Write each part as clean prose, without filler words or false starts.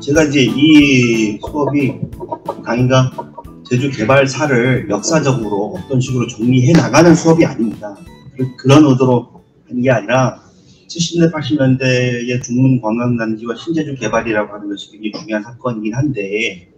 제가 이제 이 수업이 강의가 제주 개발사를 역사적으로 어떤 식으로 정리해 나가는 수업이 아닙니다. 그런 의도로 한 게 아니라 70년대, 80년대의 중문 관광단지와 신제주 개발이라고 하는 것이 굉장히 중요한 사건이긴 한데,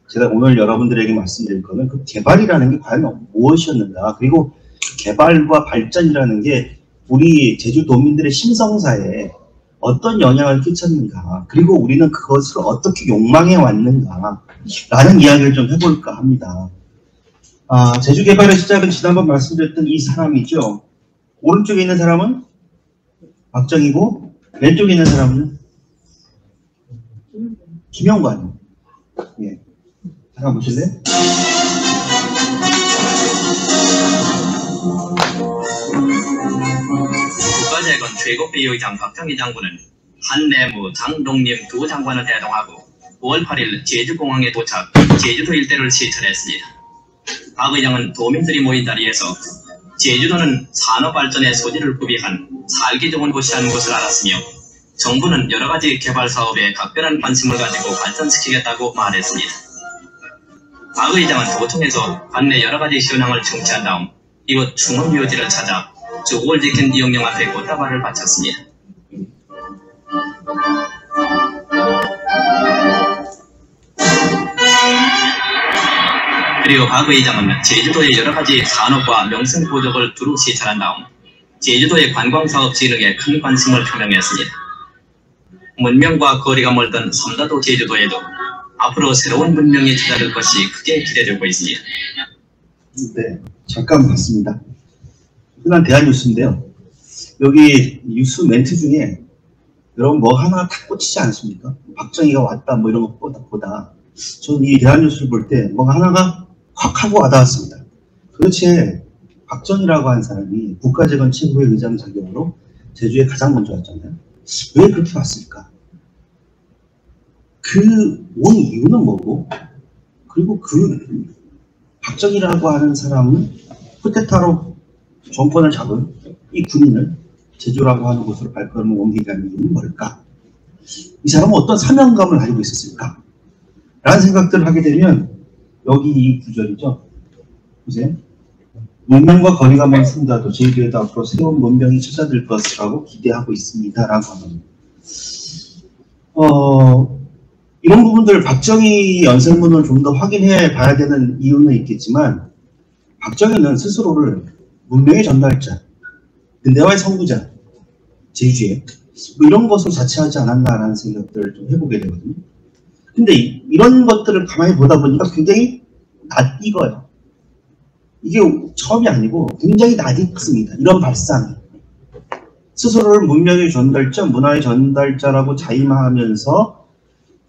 제가 오늘 여러분들에게 말씀드릴 거는 그 개발이라는 게 과연 무엇이었는가, 그리고 개발과 발전이라는 게 우리 제주도민들의 심성사에 어떤 영향을 끼쳤는가, 그리고 우리는 그것을 어떻게 욕망해 왔는가 라는 이야기를 좀 해볼까 합니다. 제주 개발의 시작은 지난번 말씀드렸던 이 사람이죠. 오른쪽에 있는 사람은 박정희고, 왼쪽에 있는 사람은 김영관. 예. 잠깐 보실래요? 국가재건 최고비의장 박정희 장군은 한내무, 장동림 두 장관을 대동하고 5월 8일 제주공항에 도착, 제주도 일대를 시찰했습니다. 박 의장은 도민들이 모인 자리에서 제주도는 산업발전의 소지를 구비한 살기 좋은 곳이라는 것을 알았으며 정부는 여러가지 개발 사업에 각별한 관심을 가지고 발전시키겠다고 말했습니다. 박 의장은 도청에서 관내 여러가지 현황을 청취한 다음 이곳 중원묘지를 찾아 주곡을 지킨 이영령 앞에 꽃다발을 바쳤습니다. 그리고 박 의장은 제주도의 여러가지 산업과 명승부족을 두루 시찰한 다음 제주도의 관광사업 진흥에 큰 관심을 표명했습니다. 문명과 거리가 멀던 삼다도 제주도에도 앞으로 새로운 문명이 찾아들 것이 크게 기대되고 있습니다. 네, 잠깐 봤습니다. 흔한 대한뉴스인데요. 여기 뉴스 멘트 중에 여러분 뭐 하나 탁 꽂히지 않습니까? 박정희가 왔다 뭐 이런 것보다 저는 이 대한뉴스를 볼 때 뭔가 하나가 확 하고 와닿았습니다. 도대체 박정희라고 하는 사람이 국가재건 최고의 의장 자격으로 제주에 가장 먼저 왔잖아요. 왜 그렇게 왔을까? 그 온 이유는 뭐고, 그리고 그 박정희라고 하는 사람은 쿠데타로 정권을 잡은 이 군인을 제주라고 하는 곳으로 발걸음을 옮기게 하는 이유는 뭘까? 이 사람은 어떤 사명감을 가지고 있었을까? 라는 생각들을 하게 되면 여기 이 구절이죠. 보세요. 문명과 거리가 먼 삼다도 제주에도 앞으로 새로운 문명이 찾아들 것이라고 기대하고 있습니다. 라고 하는 이런 부분들 박정희 연설문을 좀 더 확인해 봐야 되는 이유는 있겠지만, 박정희는 스스로를 문명의 전달자, 근대화의 선구자, 제주에 뭐 이런 것으로 자처하지 않았나라는 생각들을 좀 해보게 되거든요. 근데 이런 것들을 가만히 보다 보니까 굉장히 낯익어요. 이게 처음이 아니고 굉장히 낯익습니다. 이런 발상이. 스스로를 문명의 전달자, 문화의 전달자라고 자임하면서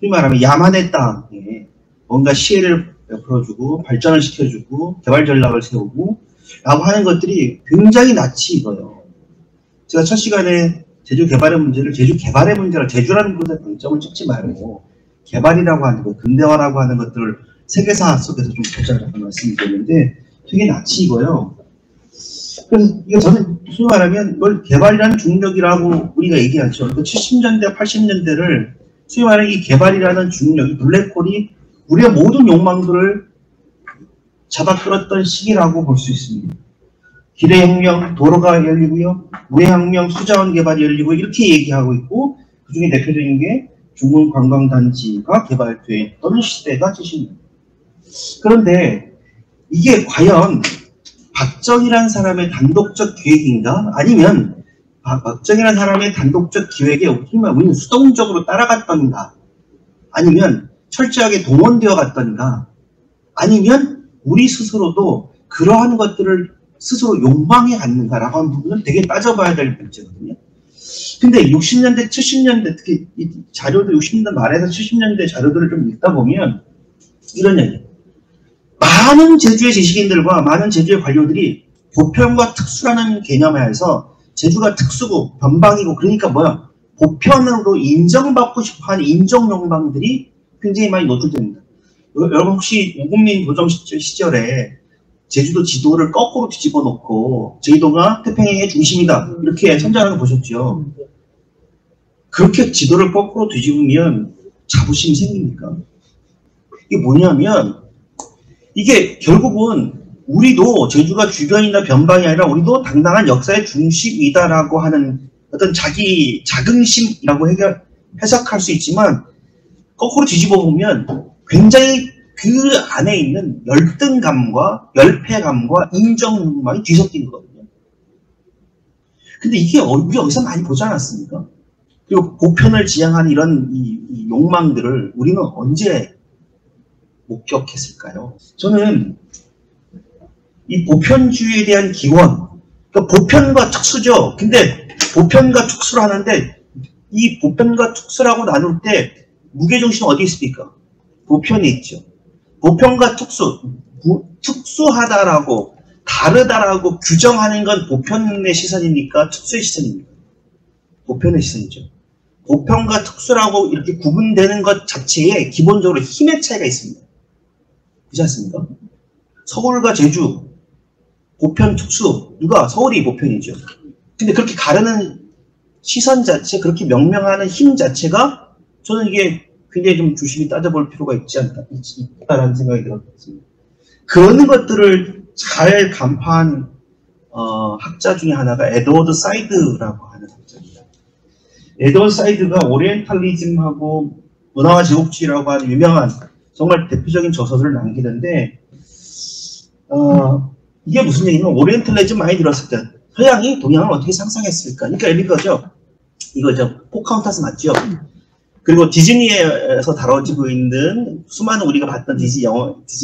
흔히 말하면 야만의 땅에 뭔가 시혜를 베풀어주고 발전을 시켜주고 개발 전략을 세우고 라고 하는 것들이 굉장히 낯이 익어요. 제가 첫 시간에 제주 개발의 문제를 제주 개발의 문제라, 제주라는 곳에 방점을 찍지 말고 개발이라고 하는 것, 근대화라고 하는 것들을 세계사 속에서 좀 보자라고 말씀드렸는데 되게 낯이 익어요. 그래서 이거 저는 무슨 말하면 이걸 개발이라는 중력이라고 우리가 얘기하죠. 그 70년대, 80년대를 소위 말하는 이 개발이라는 중력, 이 블랙홀이 우리의 모든 욕망들을 잡아 끌었던 시기라고 볼 수 있습니다. 기뢰혁명, 도로가 열리고요. 무해혁명, 수자원 개발이 열리고 이렇게 얘기하고 있고, 그 중에 대표적인 게 중문 관광단지가 개발됐던 시대가 70년대. 그런데 이게 과연 박정희라는 사람의 단독적 기획인가? 아니면 박정희라는 사람의 단독적 기획에 우리는 수동적으로 따라갔던가? 아니면 철저하게 동원되어 갔던가? 아니면 우리 스스로도 그러한 것들을 스스로 욕망해 갔는가라고 하는 부분은 되게 따져봐야 될 문제거든요. 근데 60년대, 70년대, 특히 이 자료들 60년대 말에서 70년대 자료들을 좀 읽다 보면 이런 얘기. 많은 제주의 지식인들과 많은 제주의 관료들이 보편과 특수라는 개념하에서 제주가 특수고 변방이고, 그러니까 뭐야, 보편으로 인정받고 싶어하는 인정 욕망들이 굉장히 많이 노출됩니다. 여러분 혹시 오국민 도정 시절에 제주도 지도를 거꾸로 뒤집어 놓고 제주도가 태평양의 중심이다 이렇게 선전하는 거 보셨죠? 그렇게 지도를 거꾸로 뒤집으면 자부심이 생깁니까? 이게 뭐냐면 이게 결국은 우리도 제주가 주변이나 변방이 아니라 우리도 당당한 역사의 중심이다라고 하는 어떤 자기 자긍심이라고 해석할 수 있지만 거꾸로 뒤집어 보면 굉장히 그 안에 있는 열등감과 열패감과 인정망이 뒤섞인 거거든요. 근데 이게 우리 여기서 많이 보지 않았습니까? 그리고 보편을 지향하는 이런 이 욕망들을 우리는 언제 목격했을까요? 저는 이 보편주의에 대한 기원, 그러니까 보편과 특수죠. 근데 보편과 특수를 하는데 이 보편과 특수라고 나눌 때 무게중심은 어디 있습니까? 보편에 있죠. 보편과 특수하다라고 다르다라고 규정하는 건 보편의 시선입니까? 특수의 시선입니까? 보편의 시선이죠. 보편과 특수라고 이렇게 구분되는 것 자체에 기본적으로 힘의 차이가 있습니다. 그렇지 않습니까? 서울과 제주, 보편, 특수, 누가? 서울이 보편이죠. 근데 그렇게 가르는 시선 자체, 그렇게 명명하는 힘 자체가 저는 이게 굉장히 좀 조심히 따져볼 필요가 있다라는 생각이 들었습니다. 그런 것들을 잘 간파한 학자 중에 하나가 에드워드 사이드라고 하는 학자입니다. 에드워드 사이드가 오리엔탈리즘하고 문화와 제국주의라고 하는 유명한 정말 대표적인 저서들을 남기는데 이게 무슨 얘기냐면 오리엔탈리즘 많이 들었을 때 서양이 동양을 어떻게 상상했을까? 그러니까 이거죠. 이거죠. 포카혼타스 맞죠? 그리고 디즈니에서 다뤄지고 있는 수많은 우리가 봤던 디즈니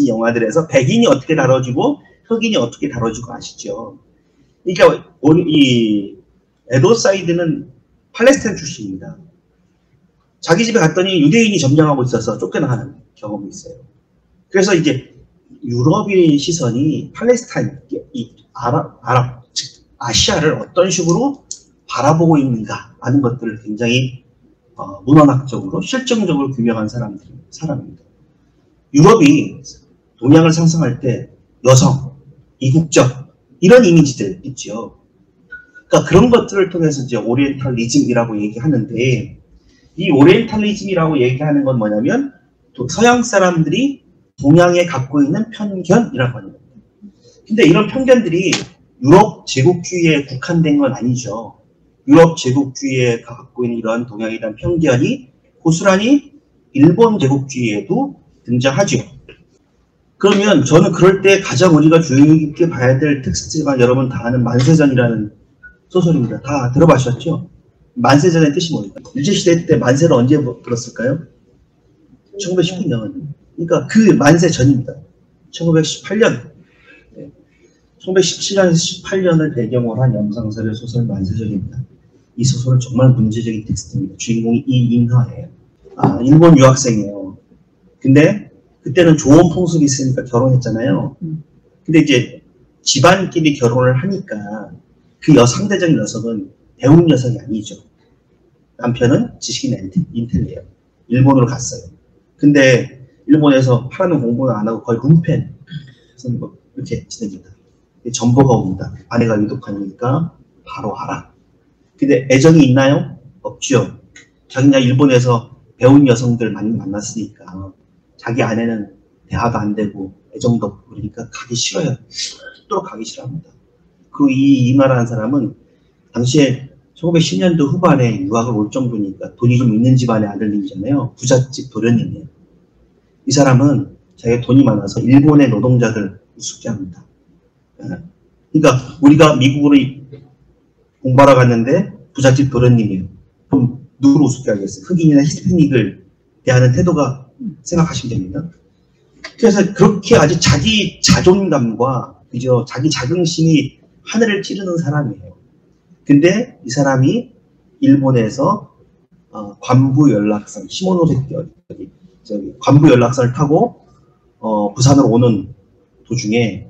영화들에서 백인이 어떻게 다뤄지고 흑인이 어떻게 다뤄지고 아시죠? 그러니까 이 에드워드 사이드는 팔레스타인 출신입니다. 자기 집에 갔더니 유대인이 점령하고 있어서 쫓겨나가는 경험이 있어요. 그래서 이제 유럽의 시선이 팔레스타인, 이 아랍, 즉 아시아를 어떤 식으로 바라보고 있는가 하는 것들을 굉장히 문헌학적으로 실증적으로 규명한 사람입니다. 유럽이 동양을 상상할 때 여성, 이국적 이런 이미지들 있죠. 그러니까 그런 것들을 통해서 이제 오리엔탈리즘이라고 얘기하는데 이 오리엔탈리즘이라고 얘기하는 건 뭐냐면 서양 사람들이 동양에 갖고 있는 편견이라고 하는 겁니다. 근데 이런 편견들이 유럽 제국주의에 국한된 건 아니죠. 유럽 제국주의에 갖고 있는 이러한 동양에 대한 편견이 고스란히 일본 제국주의에도 등장하죠. 그러면 저는 그럴 때 가장 우리가 주의 깊게 봐야 될 텍스트가 여러분 다 아는 만세전이라는 소설입니다. 다 들어보셨죠? 만세전의 뜻이 뭡니까? 일제시대 때 만세를 언제 들었을까요? 1919년. 그러니까 그 만세전입니다. 1918년. 1917년에서 18년을 배경으로 한 영상설의 소설 만세전입니다. 이 소설은 정말 문제적인 텍스트입니다. 주인공이 이인하예요. 일본 유학생이에요. 근데 그때는 좋은 풍습이 있으니까 결혼했잖아요. 근데 이제 집안끼리 결혼을 하니까 그 상대적인 녀석은 배운 녀석이 아니죠. 남편은 지식인 인텔리예요. 일본으로 갔어요. 근데 일본에서 하라는 공부는 안 하고 거의 문펜 뭐 이렇게 지냅니다. 전보가 옵니다. 아내가 유독하니까 바로 하라. 근데 애정이 있나요? 없죠. 자기가 일본에서 배운 여성들 많이 만났으니까 자기 아내는 대화도 안 되고 애정도 없고 그러니까 가기 싫어요. 또 가기 싫어합니다. 그 이마라는 사람은 당시에 1910년도 후반에 유학을 올 정도니까 돈이 좀 있는 집안의 아들님이잖아요. 부잣집 도련님이에요. 이 사람은 자기가 돈이 많아서 일본의 노동자들 우습게 합니다. 그러니까 우리가 미국으로 공부하러 갔는데 부잣집 도련님이에요. 그럼 누구를 우습게 하겠어요? 흑인이나 히스패닉을 대하는 태도가 생각하시면 됩니다. 그래서 그렇게 아주 자기 자존감과 그죠? 자기 자긍심이 하늘을 찌르는 사람이에요. 근데 이 사람이 일본에서 관부 연락선, 시모노세키 관부 연락선을 타고 부산으로 오는 도중에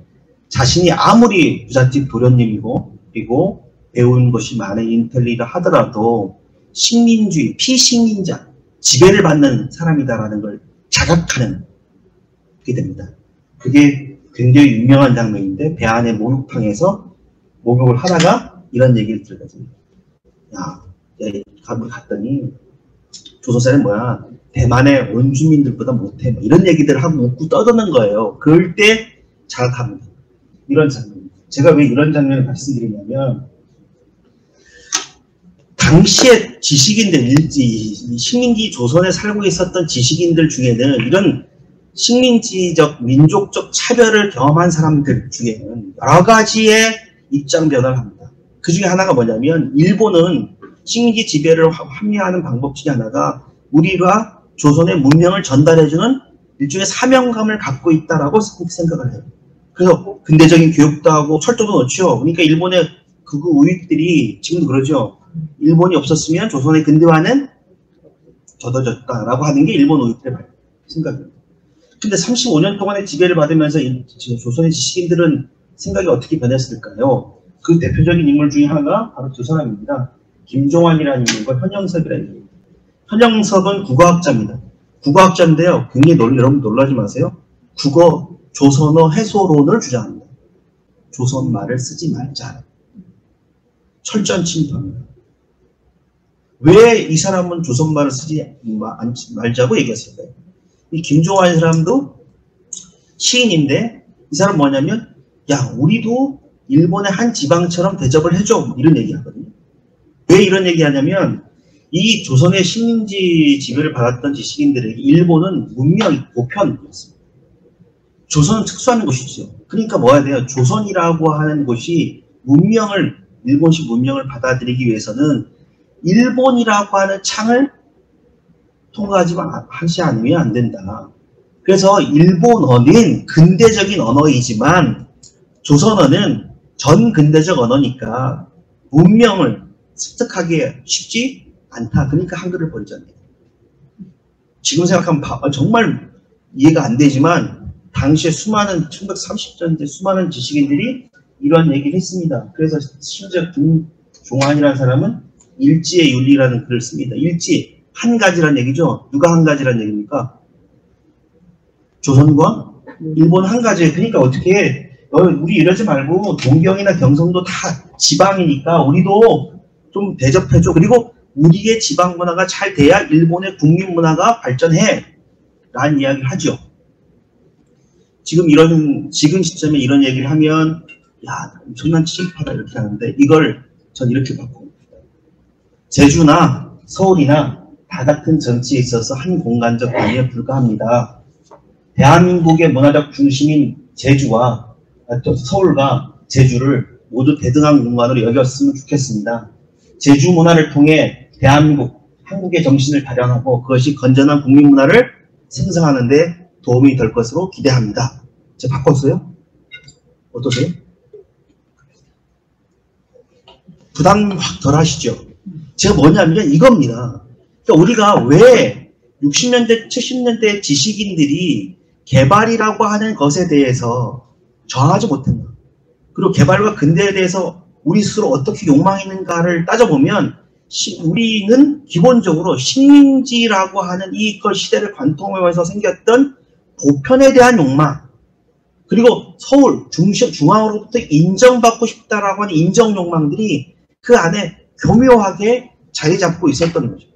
자신이 아무리 부잣집 도련님이고 그리고 배운 것이 많은 인텔리라 하더라도 식민주의, 피식민자, 지배를 받는 사람이다라는 걸 자각하는 게 됩니다. 그게 굉장히 유명한 장면인데 배 안에 목욕탕에서 목욕을 하다가 이런 얘기를 들거든요. 야, 갔더니 조선사는 뭐야? 대만의 원주민들보다 못해. 뭐 이런 얘기들을 하고 웃고 떠드는 거예요. 그럴 때 자각합니다. 이런 장면. 제가 왜 이런 장면을 말씀드리냐면 당시에 지식인들, 식민지 조선에 살고 있었던 지식인들 중에는 이런 식민지적, 민족적 차별을 경험한 사람들 중에는 여러 가지의 입장 변화를 합니다. 그 중에 하나가 뭐냐면 일본은 식민지 지배를 합리화하는 방법 중에 하나가 우리가 조선의 문명을 전달해주는 일종의 사명감을 갖고 있다라고 생각을 해요. 그래서 근대적인 교육도 하고 철도도 넣죠. 그러니까 일본의 극우 우익들이 지금도 그러죠. 일본이 없었으면 조선의 근대화는 젖어졌다라고 하는 게 일본 우익들의 생각입니다. 근데 35년 동안의 지배를 받으면서 조선의 지식인들은 생각이 어떻게 변했을까요? 그 대표적인 인물 중에 하나가 바로 두 사람입니다. 김종환이라는 인물과 현영석이라는 인물입니다. 현영석은 국어학자입니다. 국어학자인데요. 굉장히 여러분 놀라지 마세요. 국어 조선어 해소론을 주장합니다. 조선말을 쓰지 말자. 철저한 침투합니다. 왜 이 사람은 조선말을 쓰지 말자고 얘기했을까요? 이 김종환 사람도 시인인데 이 사람 뭐냐면 야 우리도 일본의 한 지방처럼 대접을 해줘 이런 얘기하거든요. 왜 이런 얘기하냐면 이 조선의 식민지 지배를 받았던 지식인들에게 일본은 문명이 보편이었습니다. 조선은 특수한 곳이죠. 그러니까 뭐 해야 돼요? 조선이라고 하는 곳이 문명을 일본식 문명을 받아들이기 위해서는 일본이라고 하는 창을 통과하지 않으면 안 된다. 그래서 일본어는 근대적인 언어이지만 조선어는 전근대적 언어니까 문명을 습득하기 쉽지 않다. 그러니까 한글을 버리잖아요. 지금 생각하면 정말 이해가 안 되지만 당시에 수많은 1930년대 수많은 지식인들이 이런 얘기를 했습니다. 그래서 심지어 김종환이라는 사람은 일지의 윤리라는 글을 씁니다. 일지 한 가지란 얘기죠. 누가 한 가지란 얘기입니까? 조선과 일본 한 가지. 그러니까 어떻게 해? 우리 이러지 말고 동경이나 경성도 다 지방이니까 우리도 좀 대접해줘. 그리고 우리의 지방 문화가 잘 돼야 일본의 국민 문화가 발전해. 라는 이야기를 하죠. 지금 시점에 이런 얘기를 하면 야 엄청난 친일파다 이렇게 하는데 이걸 전 이렇게 바꿉니다. 제주나 서울이나 다 같은 정치에 있어서 한 공간적 단위에 불과합니다. 대한민국의 문화적 중심인 제주와 서울과 제주를 모두 대등한 공간으로 여겼으면 좋겠습니다. 제주 문화를 통해 대한민국, 한국의 정신을 발현하고 그것이 건전한 국민 문화를 생성하는 데 도움이 될 것으로 기대합니다. 제가 바꿨어요? 어떠세요? 부담 확 덜 하시죠? 제가 뭐냐면 이겁니다. 그러니까 우리가 왜 60년대, 70년대 지식인들이 개발이라고 하는 것에 대해서 저항하지 못했나. 그리고 개발과 근대에 대해서 우리 스스로 어떻게 욕망했는가를 따져보면 우리는 기본적으로 식민지라고 하는 이 시대를 관통하면서 생겼던 보편에 대한 욕망, 그리고 서울, 중앙으로부터 인정받고 싶다라고 하는 인정 욕망들이 그 안에 교묘하게 자리 잡고 있었던 거죠.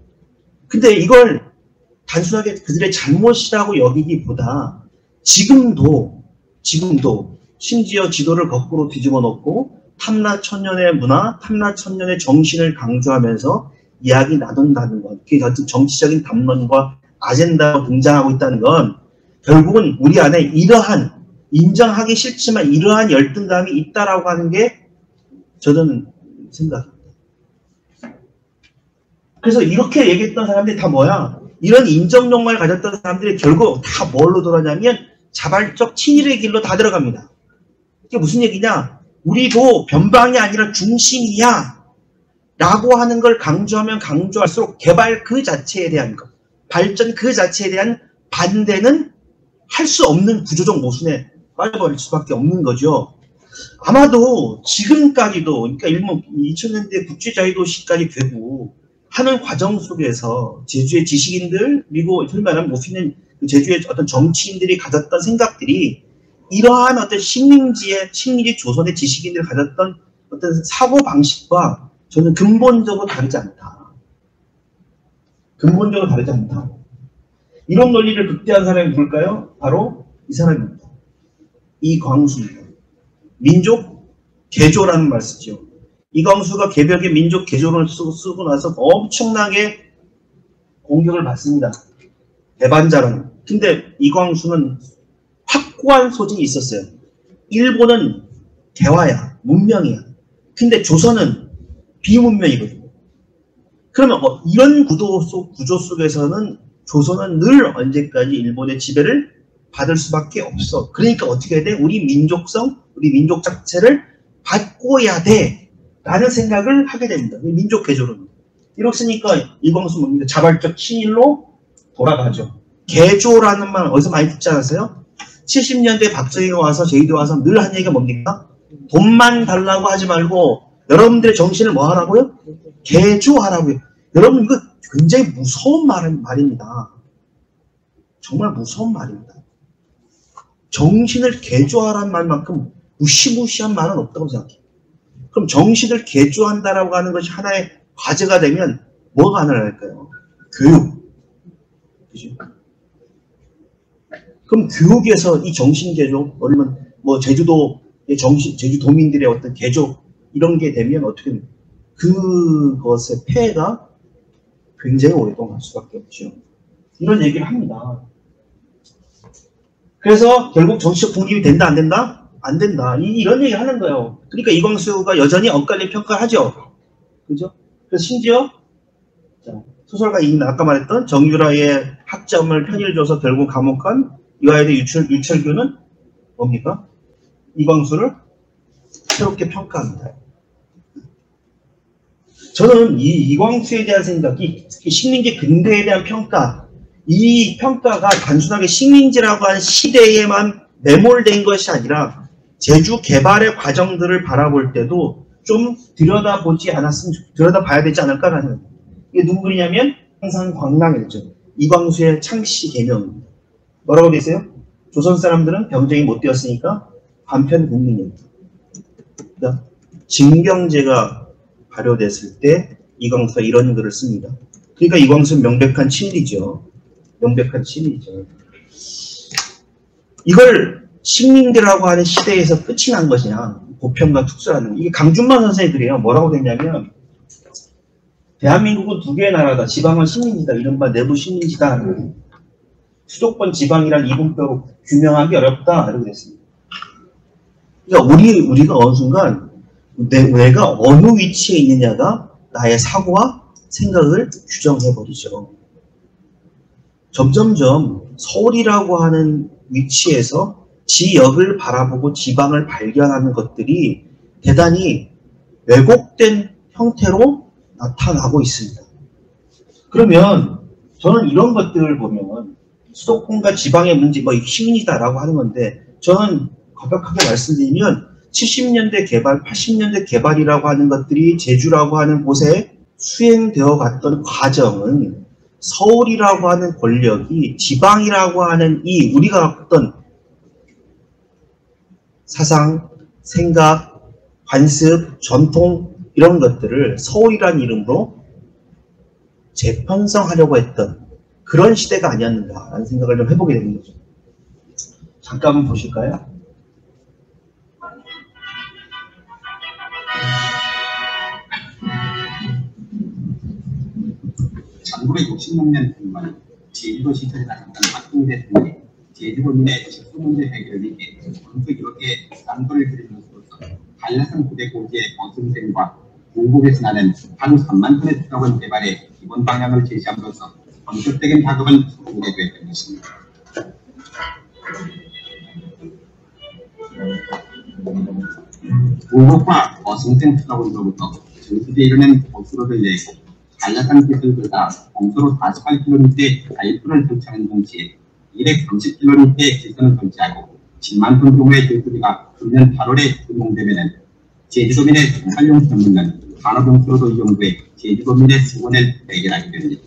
근데 이걸 단순하게 그들의 잘못이라고 여기기보다 지금도 심지어 지도를 거꾸로 뒤집어 놓고 탐라천년의 문화, 탐라천년의 정신을 강조하면서 이야기 나눈다는 것, 그게 어떤 정치적인 담론과 아젠다가 등장하고 있다는 건 결국은 우리 안에 이러한 인정하기 싫지만 이러한 열등감이 있다라고 하는 게 저는 생각합니다. 그래서 이렇게 얘기했던 사람들이 다 뭐야? 이런 인정 욕망을 가졌던 사람들이 결국 다 뭘로 돌아가냐면 자발적 친일의 길로 다 들어갑니다. 이게 무슨 얘기냐? 우리도 변방이 아니라 중심이야 라고 하는 걸 강조하면 강조할수록 개발 그 자체에 대한 것, 발전 그 자체에 대한 반대는 할 수 없는 구조적 모순에 빠져버릴 수밖에 없는 거죠. 아마도 지금까지도, 그러니까 일본 2000년대 국제자유도시까지 되고 하는 과정 속에서 제주의 지식인들, 그리고 소위 말하면 모피는 제주의 어떤 정치인들이 가졌던 생각들이 이러한 어떤 식민지 조선의 지식인들이 가졌던 어떤 사고 방식과 저는 근본적으로 다르지 않다. 근본적으로 다르지 않다. 이런 논리를 극대화한 사람이 누굴까요? 바로 이 사람입니다. 이광수입니다. 민족 개조라는 말 쓰죠. 이광수가 개벽의 민족 개조론을 쓰고 나서 엄청나게 공격을 받습니다. 대반자라는. 근데 이광수는 확고한 소질이 있었어요. 일본은 개화야, 문명이야. 근데 조선은 비문명이거든요. 그러면 이런 구조 속에서는 조선은 늘 언제까지 일본의 지배를 받을 수밖에 없어. 그러니까 어떻게 해야 돼? 우리 민족성, 우리 민족 자체를 바꿔야 돼. 라는 생각을 하게 됩니다. 민족 개조론. 이렇으니까 이광수 뭡니까? 자발적 친일로 돌아가죠. 개조라는 말 어디서 많이 듣지 않았어요? 70년대 박정희가 와서 제주도 와서 늘 한 얘기가 뭡니까? 돈만 달라고 하지 말고 여러분들의 정신을 뭐 하라고요? 개조하라고요. 여러분 이거 굉장히 무서운 말입니다. 정말 무서운 말입니다. 정신을 개조하라는 말만큼 무시무시한 말은 없다고 생각해요. 그럼 정신을 개조한다라고 하는 것이 하나의 과제가 되면 뭐가 가능할까요? 교육. 그죠? 그럼 교육에서 이 정신 개조, 아니면 뭐 제주도의 제주도민들의 어떤 개조 이런 게 되면 어떻게 됩니까? 그것의 폐해가 굉장히 오랫동안 갈 수밖에 없죠. 이런 얘기를 합니다. 그래서 결국 정치적 독립이 된다 안 된다? 안 된다. 이런 얘기를 하는 거예요. 그러니까 이광수가 여전히 엇갈린 평가를 하죠. 그죠? 그래서 심지어 소설가 이인 아까 말했던 정유라의 학점을 편의를 줘서 결국 감옥한 이화여대 유철규는 뭡니까? 이광수를 새롭게 평가합니다. 저는 이광수에 대한 생각이 식민지 근대에 대한 평가, 이 평가가 단순하게 식민지라고 하는 시대에만 매몰된 것이 아니라 제주 개발의 과정들을 바라볼 때도 좀 들여다봐야 되지 않을까라는. 이게 누구 글이냐면 항상 광랑이죠. 이광수의 창씨 개명입니다. 뭐라고 돼 있어요? 조선 사람들은 병정이 못 되었으니까 반편 국민입니다. 그러니까 징병제가 발효됐을 때 이광수가 이런 글을 씁니다. 그러니까 이광수는 명백한 친일이죠. 명백한 친일이죠. 이걸 식민지라고 하는 시대에서 끝이 난 것이냐, 보편과 특수라는, 이게 강준만 선생의 글이에요. 뭐라고 됐냐면, 대한민국은 두 개의 나라다. 지방은 식민지다. 이른바 내부 식민지다. 수도권 지방이란 이분표로 규명하기 어렵다. 이렇게 됐습니다. 그러니까 우리가 어느 순간 내가 어느 위치에 있느냐가 나의 사고와 생각을 규정해버리죠. 점점점 서울이라고 하는 위치에서 지역을 바라보고 지방을 발견하는 것들이 대단히 왜곡된 형태로 나타나고 있습니다. 그러면 저는 이런 것들을 보면 수도권과 지방의 문제, 식민이다라고 하는 건데, 저는 가볍게 말씀드리면 70년대 개발, 80년대 개발이라고 하는 것들이 제주라고 하는 곳에 수행되어 갔던 과정은 서울이라고 하는 권력이 지방이라고 하는 우리가 어떤 사상, 생각, 관습, 전통 이런 것들을 서울이라는 이름으로 재편성하려고 했던 그런 시대가 아니었는가라는 생각을 좀 해보게 되는 거죠. 잠깐 보실까요? (1966년) 중반 제주도 시설에 나섰던 박정희 대통령이 제주도민의 식수 문제 해결을 위해 문득 이렇게 쌍도를 들이면서로서 한라산 부대 고지의 어선생과 중국에서 나는 하루 3만 톤의 수자원 개발의 기본 방향을 제시함으로써 본격적인 작업은 성공하게 되었던 것입니다. 중국과 어선생 수자원으로부터 전수대에 이르는 고수로를 내고 한라산 끝을 걷다 공도로 48km의 가일선을 정착하는 동시에 230km의 지선을 정치하고 10만 톤 규모의 제수대가 금년 8월에 준공되면 제주도민의 생활용 전문은 산업용수로도 이용돼 제주도민의 수원을 해결하게 됩니다.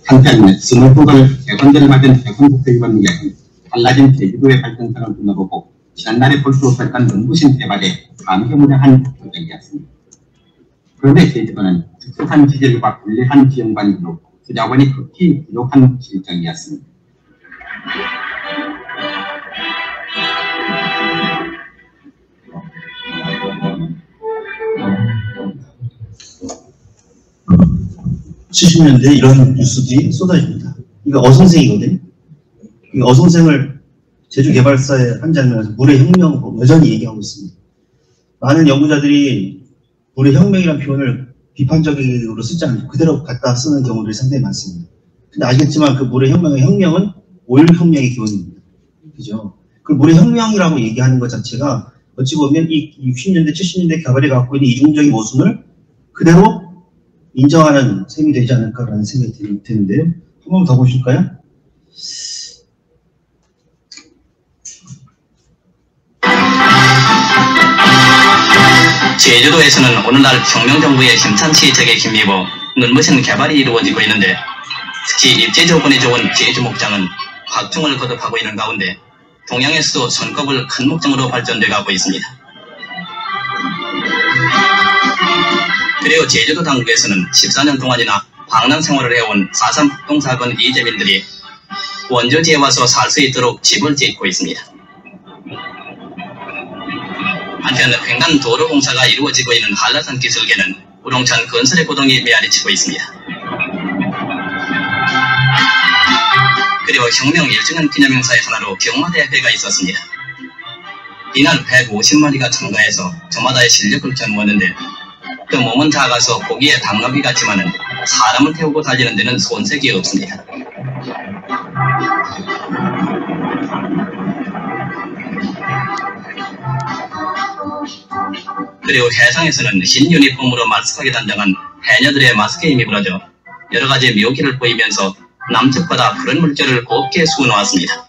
한편 스몰북을 개헌제를 맞은 개헌국회의원에게는 달라진 제주도의 발전상을 둘러보고 지난날에 볼 수 없었던 눈부신 개발에 감개무량한 표정이었습니다. 그런데 제주도는 특수한 지질과 불리한 지형관으로 수자원이 극히 부족한 실정이었습니다. (70년대) 이런 뉴스들이 쏟아집니다. 이거 어선생이거든요. 이 어선생을 제주개발사의 한 장면에서 물의 혁명으로 여전히 얘기하고 있습니다. 많은 연구자들이 물의 혁명이라는 표현을 비판적으로 쓰지 않고 그대로 갖다 쓰는 경우들이 상당히 많습니다. 근데 아시겠지만 그 물의 혁명의 혁명은 오일혁명의 기원입니다. 그죠? 그 물의 혁명이라고 얘기하는 것 자체가 어찌 보면 이 60년대, 70년대 개발이 갖고 있는 이중적인 모순을 그대로 인정하는 셈이 되지 않을까라는 생각이 드는데요. 한 번 더 보실까요? 제주도에서는 오늘날 혁명정부의 힘찬 시책에 힘입어 눈부신 개발이 이루어지고 있는데 특히 입지 조건이 좋은 제주 목장은 확충을 거듭하고 있는 가운데 동양에서도 손꼽을 큰 목장으로 발전돼 가고 있습니다. 그리고 제주도 당국에서는 14년 동안이나 방랑 생활을 해온 4.3 폭동사건 이재민들이 원주지에 와서 살 수 있도록 집을 짓고 있습니다. 한편 횡단 도로공사가 이루어지고 있는 한라산 기슭에는 우렁찬 건설의 고동이 메아리치고 있습니다. 그리고 혁명 1주년 기념행사의 하나로 경마대회가 있었습니다. 이날 150마리가 참가해서 저마다의 실력을 겨누었는데 그 몸은 작아서 보기에 당나귀 같지만은 사람을 태우고 달리는 데는 손색이 없습니다. 그리고 해상에서는 흰 유니폼으로 말쑥하게 단장한 해녀들의 마스크에 힘이 불어져 여러가지 묘기를 보이면서 남측 바다 푸른 물결을 곱게 수놓았습니다.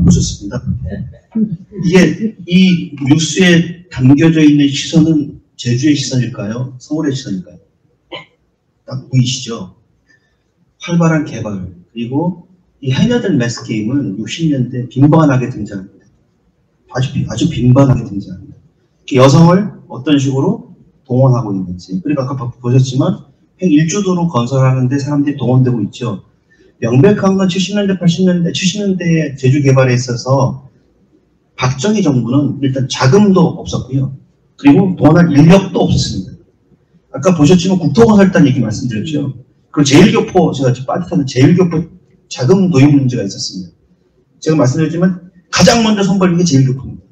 보셨습니다. 이게 이 뉴스에 담겨져 있는 시선은 제주의 시선일까요? 서울의 시선일까요? 딱 보이시죠? 활발한 개발, 그리고 이 해녀들 매스게임은 60년대 빈번하게 등장합니다. 아주 빈번하게 등장합니다. 여성을 어떤 식으로 동원하고 있는지. 그리고 아까 보셨지만 1주도로 건설하는데 사람들이 동원되고 있죠. 명백한 건 70년대, 80년대, 70년대에 제주 개발에 있어서 박정희 정부는 일단 자금도 없었고요. 그리고 동원할 인력도 없었습니다. 아까 보셨지만 국토건설단 얘기 말씀드렸죠. 그리고 제일교포, 제가 빠듯하는 제일교포 자금 도입 문제가 있었습니다. 제가 말씀드렸지만 가장 먼저 손벌린 게 제일교포입니다.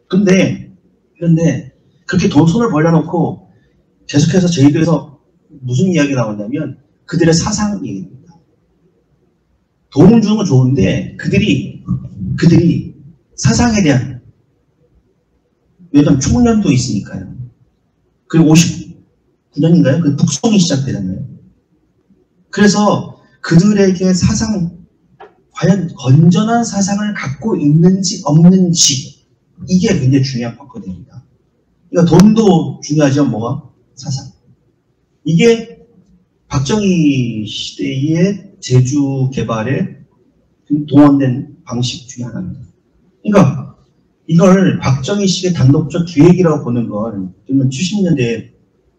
그런데 그렇게 손을 벌려놓고 계속해서 제주도에서 무슨 이야기 나오냐면 그들의 사상 얘기입니다. 도움 주는 건 좋은데 그들이 사상에 대한 왜냐면 총련도 있으니까요. 그리고 59년인가요? 그 북송이 시작되잖아요. 그래서 그들에게 과연 건전한 사상을 갖고 있는지 없는지 이게 굉장히 중요한 faktor입니다. 그러니까 돈도 중요하지만 뭐가? 사상. 이게 박정희 시대의 제주 개발에 동원된 방식 중에 하나입니다. 그러니까 이걸 박정희 씨의 단독적 기획이라고 보는 건 70년대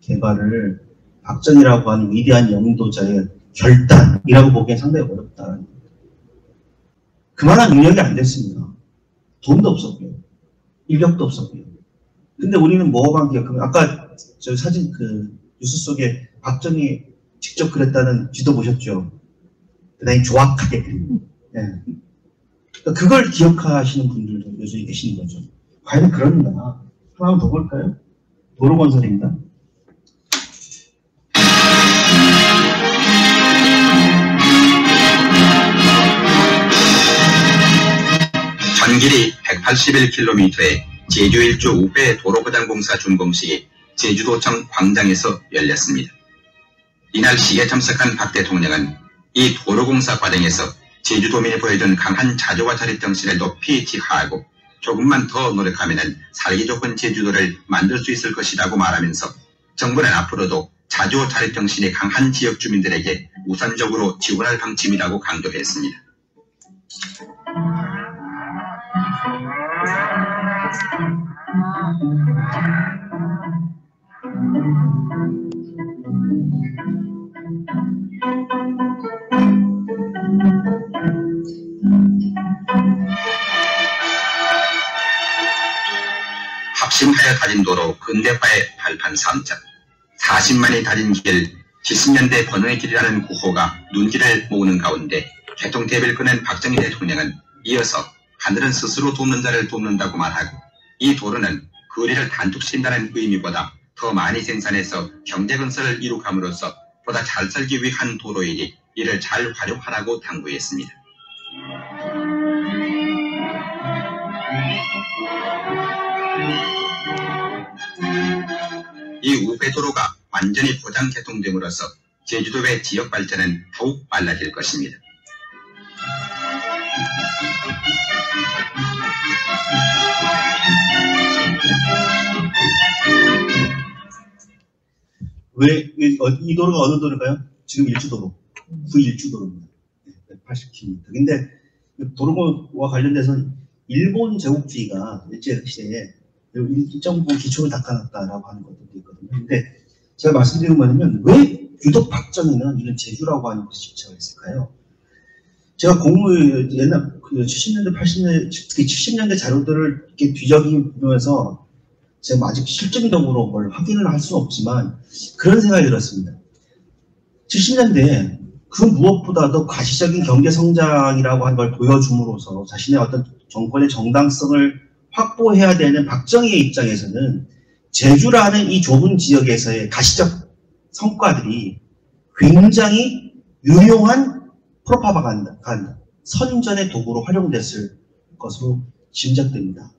개발을 박정희라고 하는 위대한 영도자의 결단이라고 보기엔 상당히 어렵다. 그만한 능력이 안 됐습니다. 돈도 없었고요. 인력도 없었고요. 근데 우리는 뭐만 기억하면 아까 저 사진 뉴스 속에 박정희 직접 그랬다는 지도 보셨죠? 대단히 조악하게 그립니다. 네. 그걸 기억하시는 분들도 요즘에 계시는 거죠. 과연 그런가? 하나 더 볼까요? 도로건설입니다. 전길이 181km의 제주 1조 5회 도로보장공사 준공식이 제주도청 광장에서 열렸습니다. 이날 시에 참석한 박 대통령은 이 도로공사 과정에서 제주도민이 보여준 강한 자조와 자립 정신을 높이 지하하고 조금만 더 노력하면 살기 좋은 제주도를 만들 수 있을 것이라고 말하면서 정부는 앞으로도 자조 자립정신이 강한 지역 주민들에게 우선적으로 지원할 방침이라고 강조했습니다. 합심하여 다진 도로 근대화의 발판 3차 40만이 다진 길 70년대 번호의 길이라는 구호가 눈길을 모으는 가운데 개통대회를 꺼낸 박정희 대통령은 이어서 하늘은 스스로 돕는 자를 돕는다고 말하고 이 도로는 거리를 단축시킨다는 의미보다 더 많이 생산해서 경제건설을 이룩함으로써 보다 잘 살기 위한 도로이니 이를 잘 활용하라고 당부했습니다. 이 우회도로가 완전히 포장 개통됨으로써 제주도의 지역 발전은 더욱 빨라질 것입니다. 이 도로가 어느 도로인가요? 지금 일주도로, 구일주도로입니다. 180km. 근데 도로와 관련돼서 일본 제국주의가 일제시대에 일정 부분 기초를 닦아놨다라고 하는 것도 있거든요. 근데 제가 말씀드린 건 뭐냐면 왜 유독 박정희는 이런 제주라고 하는 것을 집착했을까요? 제가 옛날 70년대, 80년대, 특히 70년대 자료들을 이렇게 뒤적이면서 제가 아직 실증적으로 뭘 확인을 할 수는 없지만 그런 생각이 들었습니다. 70년대에 그 무엇보다도 가시적인 경제 성장이라고 하는 걸 보여줌으로써 자신의 어떤 정권의 정당성을 확보해야 되는 박정희의 입장에서는 제주라는 이 좁은 지역에서의 가시적 성과들이 굉장히 유용한 프로파간다, 선전의 도구로 활용됐을 것으로 짐작됩니다.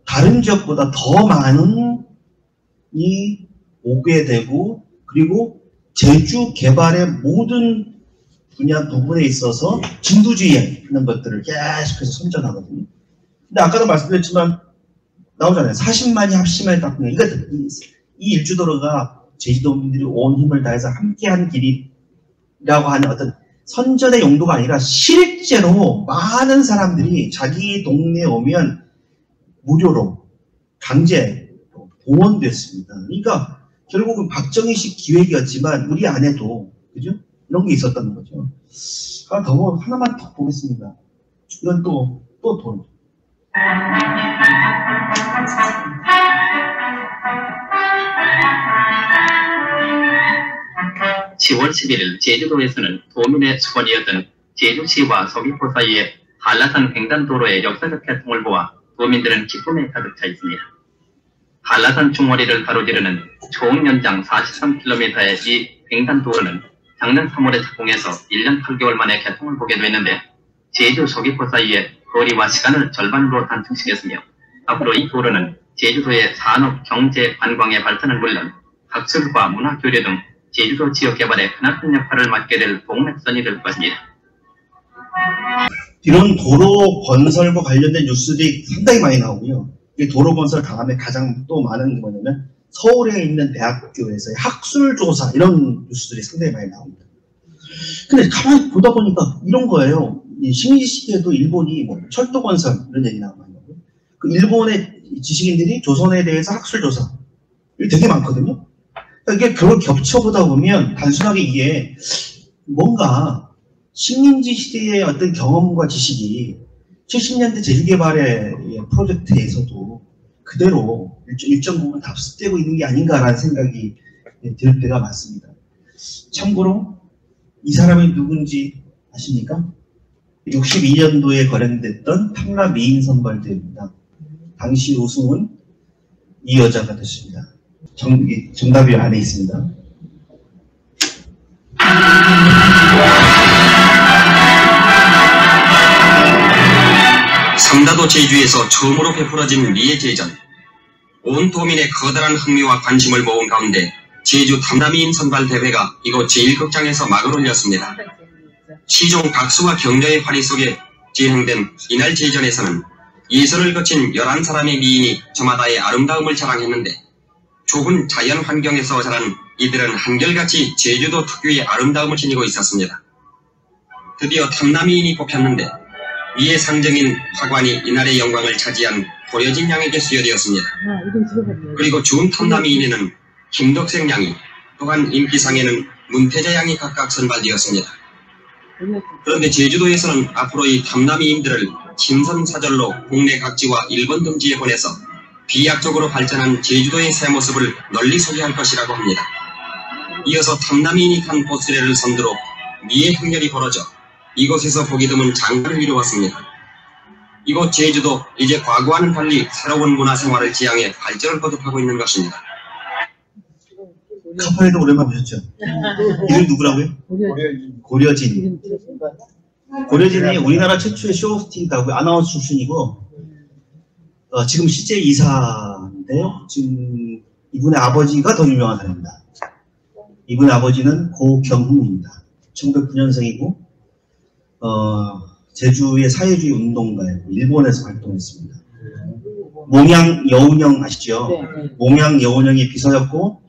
다른 지역보다 더 많은 이 오게 되고 그리고 제주 개발의 모든 분야 부분에 있어서 진두지휘 하는 것들을 계속해서 선전하거든요. 근데 아까도 말씀드렸지만 나오잖아요. 40만이 합심하여 닦는 이 일주도로가 제주도민들이 온 힘을 다해서 함께한 길이라고 하는 어떤 선전의 용도가 아니라 실제로 많은 사람들이 자기 동네에 오면 무료로 강제로 봉헌됐습니다. 그러니까 결국은 박정희식 기획이었지만 우리 안에도 그죠? 이런 게 있었다는 거죠. 하나만 더 보겠습니다. 이건 또 돈. 10월 11일 제주도에서는 도민의 수건이었던 제주시와 서귀포 사이의 한라산 횡단도로의 역사적 개통을 보아 도민들은 기쁨에 가득 차 있습니다. 한라산 중머리를 가로지르는 총 연장 43km의 이 횡단도로는 작년 3월에 착공해서 1년 8개월 만에 개통을 보게 됐는데 제주 서귀포 사이의 거리와 시간을 절반으로 단축시켰으며 앞으로 이 도로는 제주도의 산업, 경제, 관광의 발전은 물론 학술과 문화 교류 등 제주도 지역 개발에 크나큰 역할을 맡게 될 동맥선이 될 것입니다. 이런 도로 건설과 관련된 뉴스들이 상당히 많이 나오고요. 이 도로 건설 다음에 가장 또 많은 게 뭐냐면 서울에 있는 대학교에서의 학술 조사 이런 뉴스들이 상당히 많이 나옵니다. 근데 가만히 보다 보니까 이런 거예요. 이 식민지 시대에도 일본이 뭐 철도 건설 이런 얘기 나오고 그 일본의 지식인들이 조선에 대해서 학술 조사 되게 많거든요. 이게 그걸 겹쳐보다 보면 단순하게 이게 뭔가 식민지 시대의 어떤 경험과 지식이 70년대 제주개발의 프로젝트에서도 그대로 일정 부분 답습되고 있는 게 아닌가라는 생각이 들 때가 많습니다. 참고로 이 사람이 누군지 아십니까? 62년도에 거행됐던 탐라 미인 선발대회입니다. 당시 우승은 이 여자가 됐습니다. 정답이 안에 있습니다. 삼다도 제주에서 처음으로 베풀어진 미애제전. 온 도민의 커다란 흥미와 관심을 모은 가운데 제주 탐라미인 선발대회가 이곳 제1극장에서 막을 올렸습니다. 시종 박수와 격려의 환희 속에 진행된 이날 제전에서는 예선을 거친 11사람의 미인이 저마다의 아름다움을 자랑했는데 좁은 자연 환경에서 자란 이들은 한결같이 제주도 특유의 아름다움을 지니고 있었습니다. 드디어 탐남이인이 뽑혔는데 이의 상징인 화관이 이날의 영광을 차지한 고려진 양에게 수여되었습니다. 그리고 준 탐남이인에는 김덕생 양이, 또한 인기상에는 문태자 양이 각각 선발되었습니다. 그런데 제주도에서는 앞으로 이 탐남이인들을 친선사절로 국내 각지와 일본 등지에 보내서 비약적으로 발전한 제주도의 새 모습을 널리 소개할 것이라고 합니다. 이어서 탐남이인이 탄 보스레를 선두로 미의 행렬이 벌어져 이곳에서 보기 드문 장관을 이루었습니다. 이곳 제주도 이제 과거와는 달리 새로운 문화생활을 지향해 발전을 거듭하고 있는 것입니다. 카파에도 오랜만에 보셨죠? 이름 누구라고요? 고려진. 고려진이 우리나라 최초의 쇼호스팅 가구 아나운서 출신이고 지금 CJ 이사인데요. 지금 이분의 아버지가 더 유명한 사람입니다. 이분의 아버지는 고경훈입니다. 1909년생이고 제주의 사회주의 운동가예요. 일본에서 활동했습니다. 몽양 여운형 아시죠? 네. 몽양 여운형이 비서였고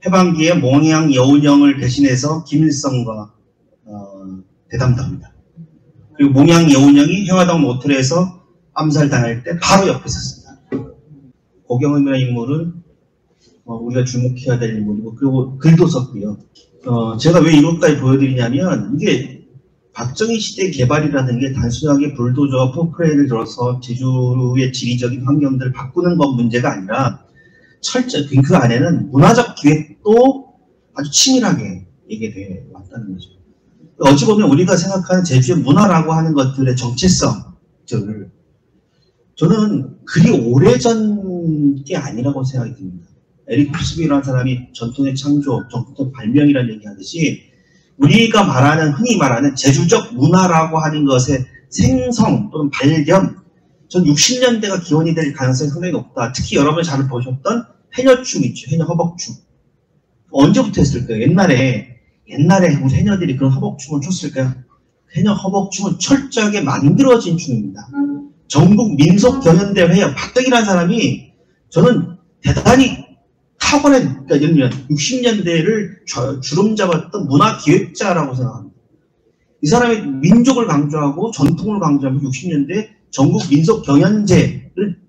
해방기에 몽양 여운형을 대신해서 김일성과 대담합니다. 그리고 몽양 여운형이 해화동 모텔에서 암살당할 때 바로 옆에 있었습니다. 고경훈이라는 인물은 우리가 주목해야 될 인물이고 그리고 글도 썼고요. 제가 왜 이것까지 보여드리냐면 이게 박정희 시대 개발이라는 게 단순하게 불도저와 포크레인을 들어서 제주의 지리적인 환경들을 바꾸는 건 문제가 아니라 철저히 그 안에는 문화적 기획도 아주 치밀하게 얘기되어 왔다는 거죠. 어찌 보면 우리가 생각하는 제주의 문화라고 하는 것들의 정체성들을 저는 그리 오래전 게 아니라고 생각이 듭니다. 에릭 푸스비라는 사람이 전통의 창조, 전통의 발명이라는 얘기 하듯이 우리가 말하는, 흔히 말하는 제주적 문화라고 하는 것의 생성 또는 발견, 전 60년대가 기원이 될 가능성이 상당히 높다. 특히 여러분이 잘 보셨던 해녀춤 있죠. 해녀 허벅춤. 언제부터 했을까요? 옛날에 우리 해녀들이 그런 허벅춤을 췄을까요? 해녀 허벅춤은 철저하게 만들어진 춤입니다. 전국 민속경연대 회원 박덕이라는 사람이 저는 대단히 타고난, 그러니까 예를 들면 60년대를 주름 잡았던 문화기획자라고 생각합니다. 이 사람이 민족을 강조하고 전통을 강조하고 60년대 전국 민속경연제를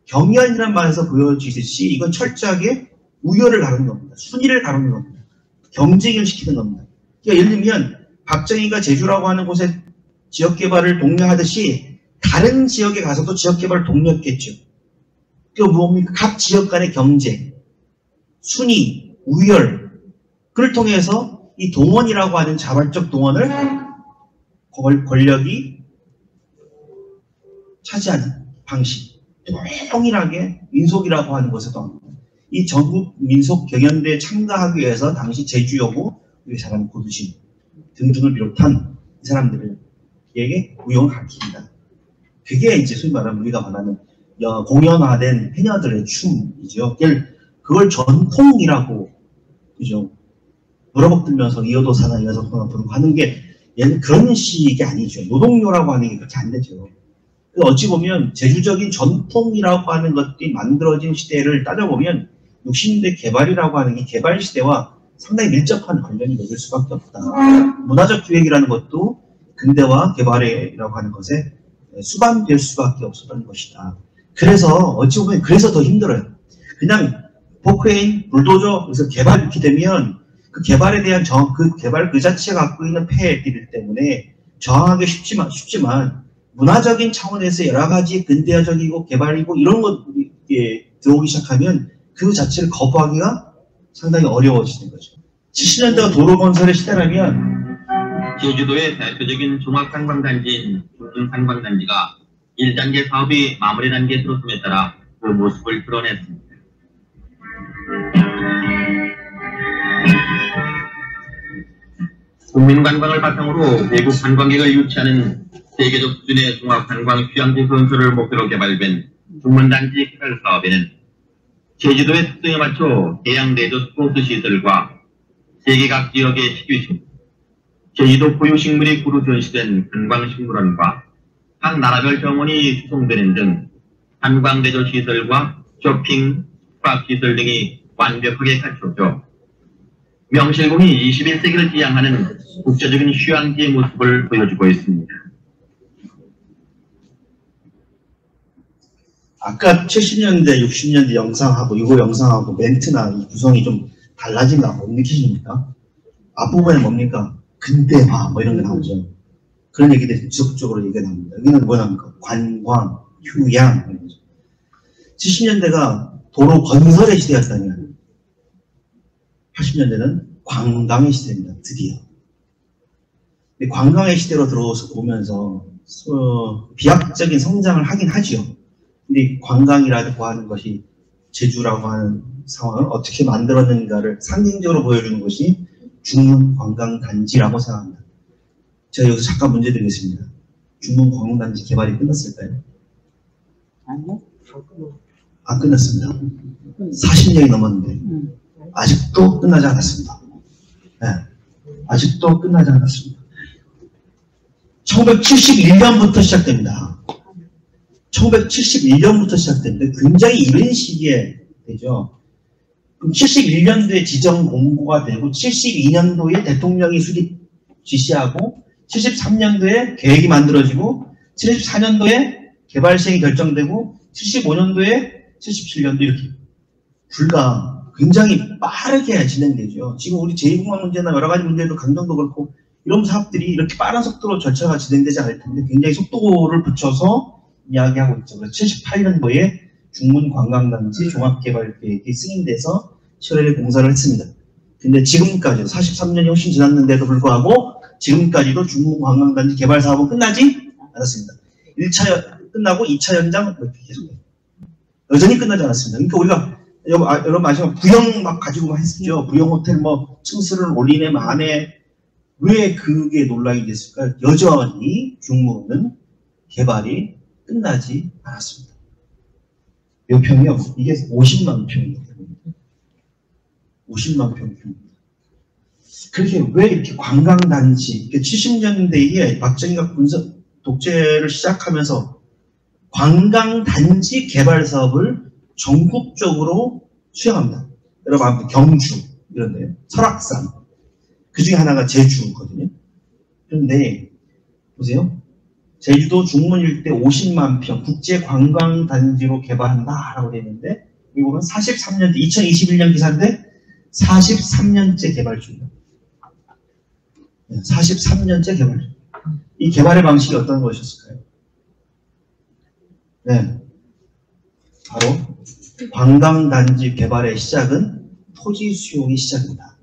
경연이라는 말에서 보여지듯이 이건 철저하게 우열을 가르는 겁니다. 순위를 가르는 겁니다. 경쟁을 시키는 겁니다. 그러니까 예를 들면 박정희가 제주라고 하는 곳에 지역개발을 독려하듯이 다른 지역에 가서도 지역개발을 독려했겠죠. 그 뭡니까? 각 지역 간의 경쟁, 순위, 우열, 그를 통해서 이 동원이라고 하는 자발적 동원을 권력이 차지하는 방식, 통일하게 민속이라고 하는 것에도 이 전국 민속 경연대에 참가하기 위해서 당시 제주여고 우리 사람 고두심 등등을 비롯한 이 사람들에게 우용을 가르칩니다. 그게 이제 소위 말하는 우리가 말하는 공연화된 해녀들의 춤이죠. 그걸 전통이라고, 그죠? 물어먹들면서 이어도사나 이어도사나 부르고 하는 게 얘는 그런 식이 아니죠. 노동요라고 하는 게 그렇게 안 되죠. 어찌 보면 제주적인 전통이라고 하는 것들이 만들어진 시대를 따져보면 60년대 개발이라고 하는 게 개발 시대와 상당히 밀접한 관련이 맺을 수밖에 없다. 문화적 기획이라는 것도 근대화 개발이라고 하는 것에 수반될 수밖에 없었던 것이다. 그래서 어찌 보면 그래서 더 힘들어요. 그냥 포크레인, 불도저, 그래서 개발 이렇게 되면 그 개발에 대한 그 개발 그 자체가 갖고 있는 폐해들 때문에 저항하기 쉽지만 문화적인 차원에서 여러 가지 근대화적이고 개발이고 이런 것에 들어오기 시작하면 그 자체를 거부하기가 상당히 어려워지는 거죠. 70년대가 도로 건설의 시대라면 제주도의 대표적인 종합관광단지인 중증관광단지가 1단계 사업이 마무리 단계에 들어섬에 따라 그 모습을 드러냈습니다. 국민관광을 바탕으로 외국 관광객을 유치하는 세계적 수준의 종합관광 휴양지 건설을 목표로 개발된 중문단지 개발 사업에는 제주도의 특성에 맞춰 해양내조 스포츠 시설과 세계 각 지역의 식유식, 제주도 고유식물이 구로 전시된 관광식물원과 각 나라별 정원이 수송되는 등 관광내조 시설과 쇼핑, 과학기술 등이 완벽하게 갖췄죠. 명실공히 21세기를 지향하는 국제적인 휴양지의 모습을 보여주고 있습니다. 아까 70년대, 60년대 영상하고 이거 영상하고 멘트나 이 구성이 좀 달라진 거 못 느끼십니까? 앞부분에 뭡니까? 근대화 뭐 이런 게 나오죠. 그런 얘기들이 지속적으로 얘기가 나옵니다. 여기는 뭐냐니까? 관광, 휴양 이런 거죠. 70년대가 도로 건설의 시대였다면 80년대는 관광의 시대입니다. 드디어. 근데 관광의 시대로 들어서 보면서 비약적인 성장을 하긴 하지요. 근데 관광이라고 하는 것이 제주라고 하는 상황을 어떻게 만들었는가를 상징적으로 보여주는 것이 중문관광단지라고 생각합니다. 제가 여기서 잠깐 문제 드리겠습니다. 중문관광단지 개발이 끝났을까요? 아니요. 안 끝났습니다. 40년이 넘었는데 아직도 끝나지 않았습니다. 네, 아직도 끝나지 않았습니다. 1971년부터 시작됩니다. 1971년부터 시작됐는데 굉장히 이른 시기에 되죠. 그럼 71년도에 지정 공고가 되고 72년도에 대통령이 수립 지시하고 73년도에 계획이 만들어지고 74년도에 개발 시행이 결정되고 75년도에 77년도 이렇게 불과 굉장히 빠르게 진행되죠. 지금 우리 제2공항 문제나 여러 가지 문제도 강정도 그렇고 이런 사업들이 이렇게 빠른 속도로 절차가 진행되지 않을 텐데 굉장히 속도를 붙여서 이야기하고 있죠. 그래서 78년도에 중문관광단지 종합개발계획이 승인돼서 7월에 공사를 했습니다. 근데 지금까지도 43년이 훨씬 지났는데도 불구하고 지금까지도 중문관광단지 개발 사업은 끝나지 않았습니다. 1차 끝나고 2차 연장 이렇게 계속해요. 여전히 끝나지 않았습니다. 그러니까 우리가 여러분 아시면 부영 막 가지고 했었죠. 부영 호텔 뭐 층수를 올리네 마네. 왜 그게 논란이 됐을까요? 여전히 중문은 개발이 끝나지 않았습니다. 몇 평이요? 이게 50만 평입니다. 50만 평입니다. 그렇게 왜 이렇게 관광단지, 70년대에 박정희가 군사 독재를 시작하면서 관광단지 개발 사업을 전국적으로 수행합니다. 여러분 아무튼 경주 이런데요. 설악산 그 중에 하나가 제주거든요. 그런데 보세요. 제주도 중문 일대 50만 평 국제관광단지로 개발한다라고 되어 있는데 여기 보면 43년대 2021년 기사인데 43년째 개발 중입니다. 43년째 개발 중. 이 개발의 방식이 어떤 것이었을까요? 네, 바로 관광단지 개발의 시작은 토지 수용이 시작입니다.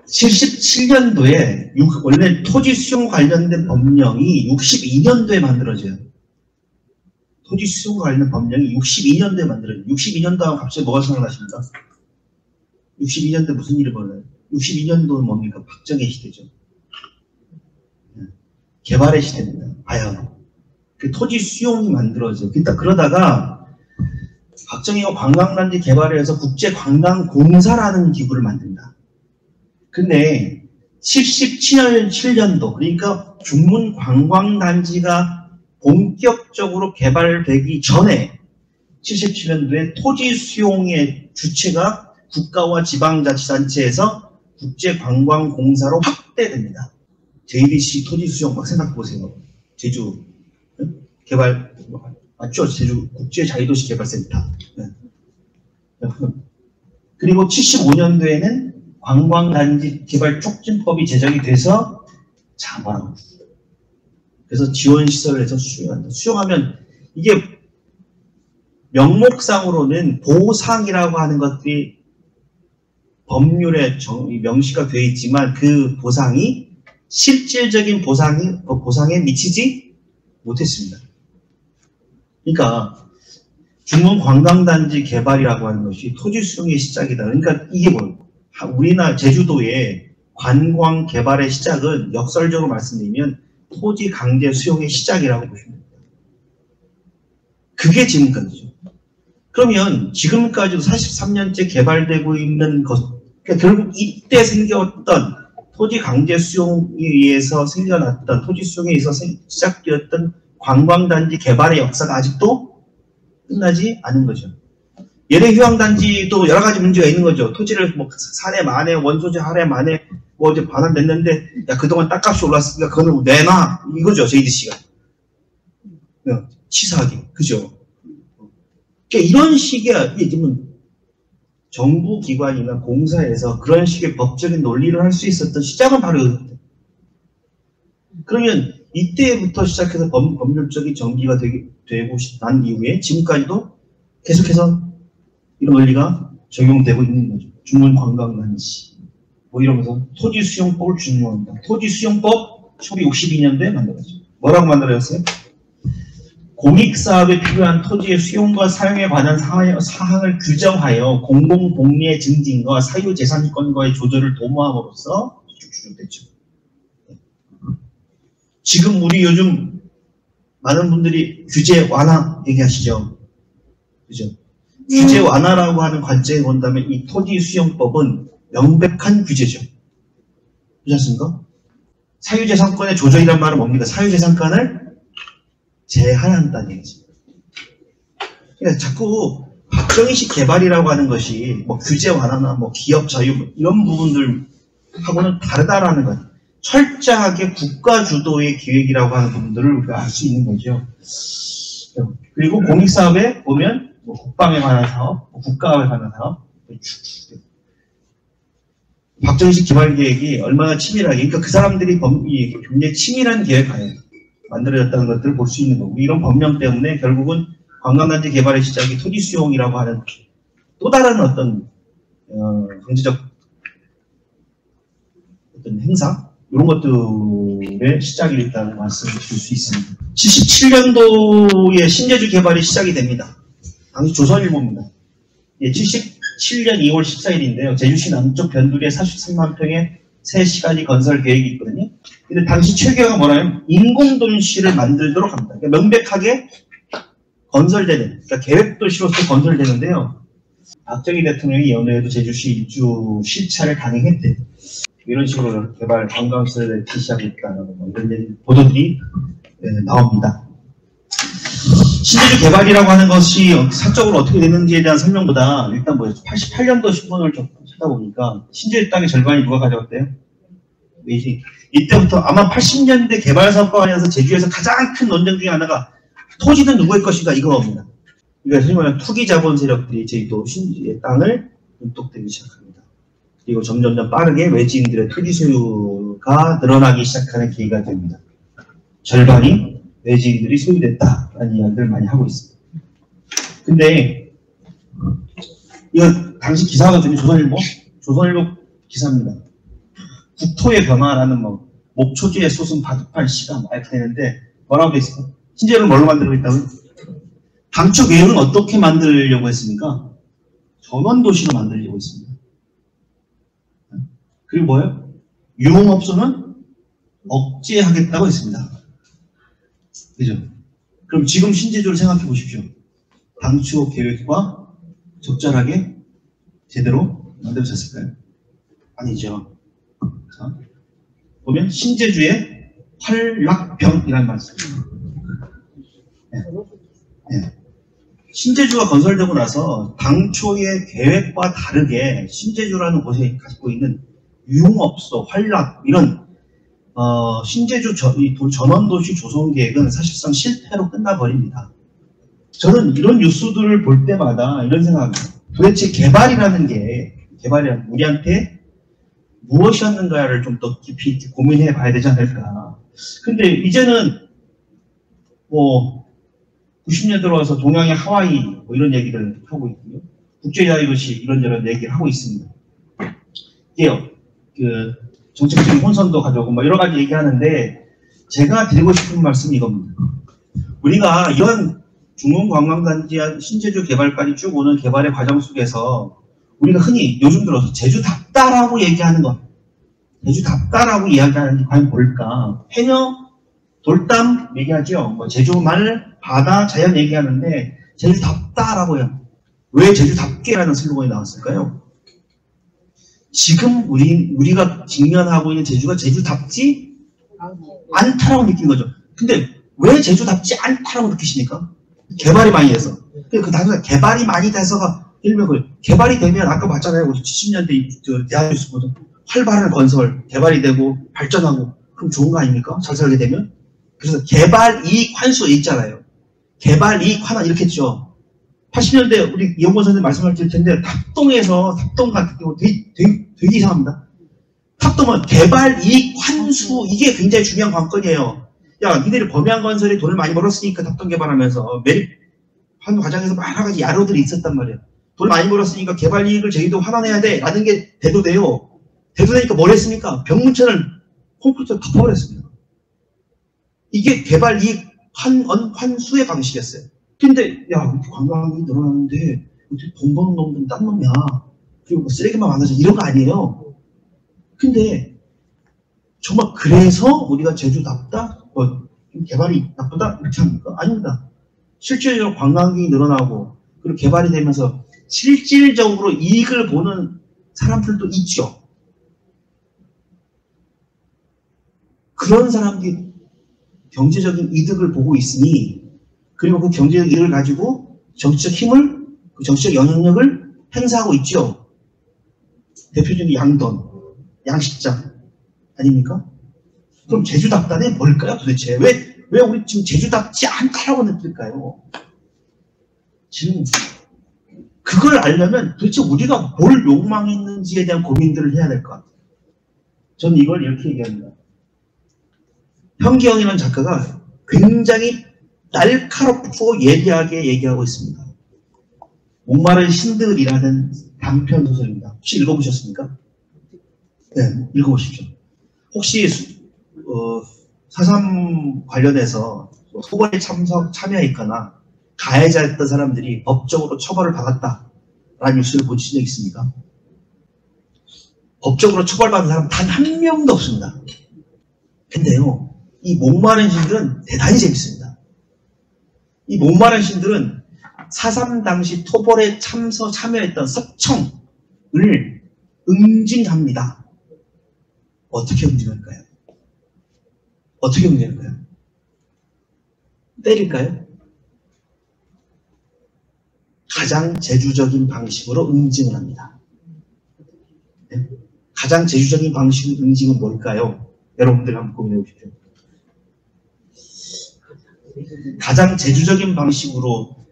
77년도에 원래 토지 수용 관련된 법령이 62년도에 만들어져요. 토지 수용 관련 법령이 62년도에 만들어져요. 62년도 하면 갑자기 뭐가 생각나십니까? 62년도에 무슨 일이 벌어요? 62년도는 뭡니까? 박정희 시대죠. 개발의 시대입니다. 아야. 그 토지 수용이 만들어져요. 그러다가 박정희가 관광단지 개발을 해서 국제관광공사라는 기구를 만듭니다. 근데 77년도 그러니까 중문관광단지가 본격적으로 개발되기 전에 77년도에 토지 수용의 주체가 국가와 지방자치단체에서 국제관광공사로 확대됩니다. JDC 토지 수용 막 생각해보세요. 제주 개발 맞죠? 제주 국제자유도시 개발센터. 그리고 75년도에는 관광단지 개발 촉진법이 제정이 돼서 자발하고 그래서 지원시설을 해서 수용한다. 수용하면 이게 명목상으로는 보상이라고 하는 것들이 법률에 명시가 되어 있지만 그 보상이 실질적인 보상에 미치지 못했습니다. 그러니까 중문관광단지 개발이라고 하는 것이 토지 수용의 시작이다. 그러니까 이게 뭐예요? 우리나라 제주도의 관광 개발의 시작은 역설적으로 말씀드리면 토지 강제 수용의 시작이라고 보시면 됩니다. 그게 지금까지죠. 그러면 지금까지도 43년째 개발되고 있는 것, 그러니까 결국 이때 생겼던 토지 강제 수용에 의해서 생겨났던 토지 수용에 의해서 시작되었던 관광단지 개발의 역사가 아직도 끝나지 않은 거죠. 예대 휴양단지도 여러 가지 문제가 있는 거죠. 토지를 뭐 산에 만에 원소재 할애 만에 뭐 어제 반환 냈는데 야 그동안 땅값이 올랐으니까 그거는 내놔 이거죠. JDC가 치사하게 그죠. 그러니까 이런 식의 정부 기관이나 공사에서 그런 식의 법적인 논리를 할 수 있었던 시작은 바로 이거거든요. 그러면 이때부터 시작해서 법률적인 정비가 되고 난 이후에 지금까지도 계속해서 이런 원리가 적용되고 있는 거죠. 중문관광단지 뭐 이러면서 토지수용법을 준용합니다. 토지수용법 1962년도에 만들었죠. 뭐라고 만들어졌어요? 공익사업에 필요한 토지의 수용과 사용에 관한 사항을 규정하여 공공복리의 증진과 사유재산권과의 조절을 도모함으로써 추진됐죠. 지금 우리 요즘 많은 분들이 규제 완화 얘기하시죠. 그죠? 규제 완화라고 하는 관점에 본다면 이 토지수용법은 명백한 규제죠. 그렇지 않습니까? 사유재산권의 조절이란 말은 뭡니까? 사유재산권을 제한한다는 얘기죠. 그러니까 자꾸 박정희식 개발이라고 하는 것이 뭐 규제 완화나 뭐 기업 자유 이런 부분들하고는 다르다라는 거예요. 철저하게 국가 주도의 기획이라고 하는 부분들을 우리가 알 수 있는 거죠. 그리고 공익사업에 보면 뭐 국방에 관한 사업, 뭐 국가에 관한 사업, 박정희식 개발계획이 얼마나 치밀하게, 그러니까 그 사람들이 굉장히 치밀한 계획하에 만들어졌다는 것들을 볼 수 있는 거고, 이런 법령 때문에 결국은 관광단지 개발의 시작이 토지 수용이라고 하는 또 다른 어떤 경제적 어떤 행사 이런 것들의 시작이 됐다는 말씀을 드릴 수 있습니다. 77년도에 신제주 개발이 시작이 됩니다. 당시 조선일보입니다. 77년 2월 14일인데요. 제주시 남쪽 변두리에 43만 평의 새 시가지 건설 계획이 있거든요. 근데 당시 최계가 뭐냐면 인공도시를 만들도록 합니다. 그러니까 명백하게 건설되는, 그러니까 계획도시로서 건설되는데요. 박정희 대통령이 연후에도 제주시 입주 실차를 강행했대요. 이런 식으로 개발 관광시설을 시작했다는 뭐 이런 보도들이 나옵니다. 신제주 개발이라고 하는 것이 사적으로 어떻게 됐는지에 대한 설명보다 일단 뭐 88년도 신문을 좀 찾아보니까 신제주 땅의 절반이 누가 가져갔대요? 이때부터 아마 80년대 개발사업과 관련해서 제주에서 가장 큰 논쟁 중에 하나가 토지는 누구의 것인가 이거입니다. 그러니까 소위 말하는 투기 자본 세력들이 제주도 신제주의 땅을 눈독대기 시작합니다. 그리고 점점점 빠르게 외지인들의 토지 소유가 늘어나기 시작하는 계기가 됩니다. 절반이 외지인들이 소유됐다라는 이야기를 많이 하고 있습니다. 근데 이거 당시 기사가 좀 조선일보 기사입니다. 국토의 변화라는 뭐 목초지의 솟은 바둑판 시가 막 이렇게 되는데 뭐라고 돼 있을까? 신제주를 뭘로 만들고 있다고요? 당초 계획은 어떻게 만들려고 했습니까? 전원도시로 만들려고 했습니다. 그리고 뭐예요? 유흥업소는 억제하겠다고 했습니다. 그죠? 그럼 지금 신제주를 생각해 보십시오. 당초 계획과 적절하게 제대로 만들어졌을까요? 아니죠. 자, 보면 신제주의 활락병이라는 말씀. 네. 신제주가 건설되고 나서 당초의 계획과 다르게 신제주라는 곳에 가지고 있는 유흥업소, 활락 이런 신제주 전원도시 조성 계획은 사실상 실패로 끝나버립니다. 저는 이런 뉴스들을 볼 때마다 이런 생각합니다. 도대체 개발이라는 우리한테 무엇이었는가를 좀 더 깊이 고민해 봐야 되지 않을까. 근데 이제는 뭐 90년 들어와서 동양의 하와이 뭐 이런 얘기를 하고 있고요. 국제자유도시 이런저런 얘기를 하고 있습니다. 이게요, 그 정책적인 혼선도 가져오고 뭐 여러 가지 얘기하는데 제가 드리고 싶은 말씀이 이겁니다. 우리가 이런 중문관광단지와 신제주 개발까지 쭉 오는 개발의 과정 속에서 우리가 흔히 요즘 들어서 제주답다라고 얘기하는 것, 제주답다라고 이야기하는 게 과연 뭘까? 해녀, 돌담 얘기하죠. 뭐 제주말, 바다, 자연 얘기하는데 제주답다라고 해요. 왜 제주답게라는 슬로건이 나왔을까요? 지금 우리가 직면하고 있는 제주가 제주답지 않다라고 느낀 거죠. 근데 왜 제주답지 않다라고 느끼십니까? 개발이 많이 돼서. 그 다음에 개발이 많이 돼서가, 일명 개발이 되면, 아까 봤잖아요. 우리 70년대 대한뉴스 보던 활발한 건설, 개발이 되고, 발전하고, 그럼 좋은 거 아닙니까? 잘 살게 되면? 그래서 개발 이익 환수 있잖아요. 개발 이익 환원 이렇게 했죠. 80년대 우리 이용권 선생님 말씀을 드릴 텐데, 탑동 같은 경우 되게 이상합니다. 탑동은 개발 이익 환수, 이게 굉장히 중요한 관건이에요. 야, 니들이 범양 건설이 돈을 많이 벌었으니까 탑동 개발하면서 매립하는 과정에서 여러 가지 야로들이 있었단 말이에요. 돈을 많이 벌었으니까 개발 이익을 저희도 환원해야 돼 라는 게 대도돼요. 대도되니까 뭘 했습니까? 병문천을 콘크리트로 덮어버렸습니다. 이게 개발 이익 환수의 방식이었어요. 근데 야, 이렇게 관광이 늘어나는데 어떻게 돈 버는 놈들은 딴 놈이야. 그리고 뭐 쓰레기만 많아서 이런 거 아니에요. 근데 정말 그래서 우리가 제주답다? 개발이 나쁘다? 이렇게 합니까? 아닙니다. 실질적으로 관광객이 늘어나고 그리고 개발이 되면서 실질적으로 이익을 보는 사람들도 있죠. 그런 사람들이 경제적인 이득을 보고 있으니, 그리고 그 경제적 이익을 가지고 정치적 힘을, 그 정치적 영향력을 행사하고 있죠. 대표적인 양돈, 양식장 아닙니까? 그럼 제주답단이 뭘까요 도대체? 왜 우리 지금 제주답지 않다라고 느낄까요? 지금 그걸 알려면 도대체 우리가 뭘 욕망했는지에 대한 고민들을 해야 될 것 같아요. 저는 이걸 이렇게 얘기합니다. 현기영이라는 작가가 굉장히 날카롭고 예리하게 얘기하고 있습니다. 목마른 신들이라는 단편 소설입니다. 혹시 읽어보셨습니까? 네, 읽어보십시오. 혹시 4.3 관련해서 토벌에 참여했거나 가해자였던 사람들이 법적으로 처벌을 받았다라는 뉴스를 보신 적 있습니까? 법적으로 처벌받은 사람 단 한 명도 없습니다. 근데요, 이 목마른 신들은 대단히 재밌습니다. 이 목마른 신들은 4.3 당시 토벌에 참여했던 서청을 응징합니다. 어떻게 응징할까요? 어떻게 응징할까요? 때릴까요? 가장 제주적인 방식으로 응징을 합니다. 네? 가장 제주적인 방식 응징은 뭘까요? 여러분들 한번 고민해 보십시오. 가장 제주적인 방식으로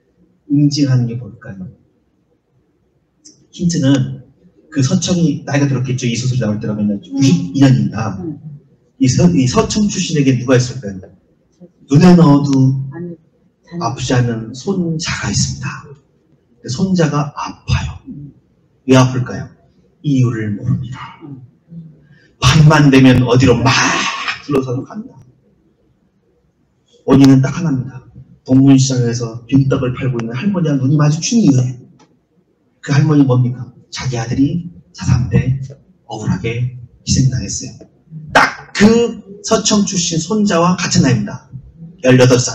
응징하는 게 뭘까요? 힌트는 그 서청이 나이가 들었겠죠. 이 소설이 나올 때라면 92년입니다. 이 서청 출신에게 누가 있을까요? 눈에 넣어도 아프지 않은 손자가 있습니다. 손자가 아파요. 왜 아플까요? 이유를 모릅니다. 밤만 되면 어디로 막 둘러서도 갑니다. 원인은 딱 하나입니다. 동문시장에서 빈떡을 팔고 있는 할머니와 눈이 마주친 이유에, 그 할머니 뭡니까? 자기 아들이 4.3 때 억울하게 희생당했어요. 딱 그 서청 출신 손자와 같은 나이입니다. 18살.